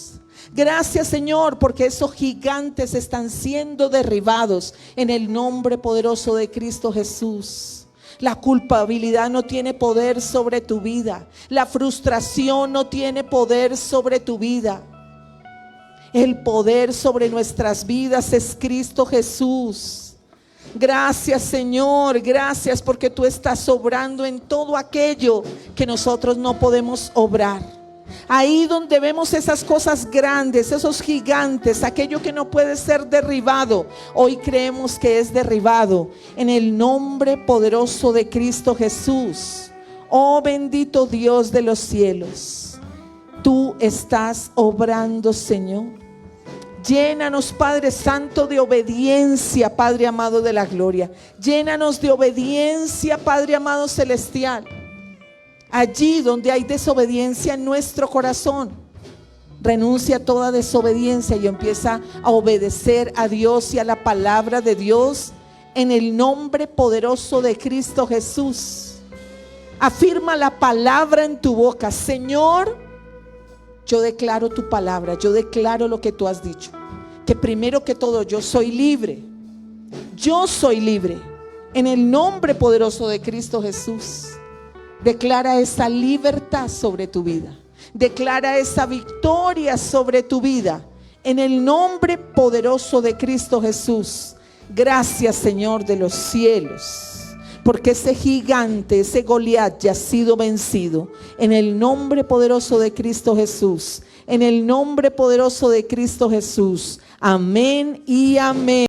Gracias, Señor, porque esos gigantes están siendo derribados en el nombre poderoso de Cristo Jesús. La culpabilidad no tiene poder sobre tu vida. La frustración no tiene poder sobre tu vida. El poder sobre nuestras vidas es Cristo Jesús. Gracias, Señor, gracias porque tú estás obrando en todo aquello que nosotros no podemos obrar. Ahí donde vemos esas cosas grandes, esos gigantes, aquello que no puede ser derribado, hoy creemos que es derribado en el nombre poderoso de Cristo Jesús. Oh bendito Dios de los cielos, tú estás obrando, Señor. Llénanos, Padre Santo, de obediencia, Padre amado de la gloria. Llénanos de obediencia, Padre amado celestial. Allí donde hay desobediencia en nuestro corazón, renuncia a toda desobediencia y empieza a obedecer a Dios y a la palabra de Dios en el nombre poderoso de Cristo Jesús. Afirma la palabra en tu boca. Señor, yo declaro tu palabra, yo declaro lo que tú has dicho, que primero que todo yo soy libre. Yo soy libre en el nombre poderoso de Cristo Jesús. Declara esa libertad sobre tu vida. Declara esa victoria sobre tu vida en el nombre poderoso de Cristo Jesús. Gracias, Señor de los cielos, porque ese gigante, ese Goliat ya ha sido vencido en el nombre poderoso de Cristo Jesús. En el nombre poderoso de Cristo Jesús. Amén y amén.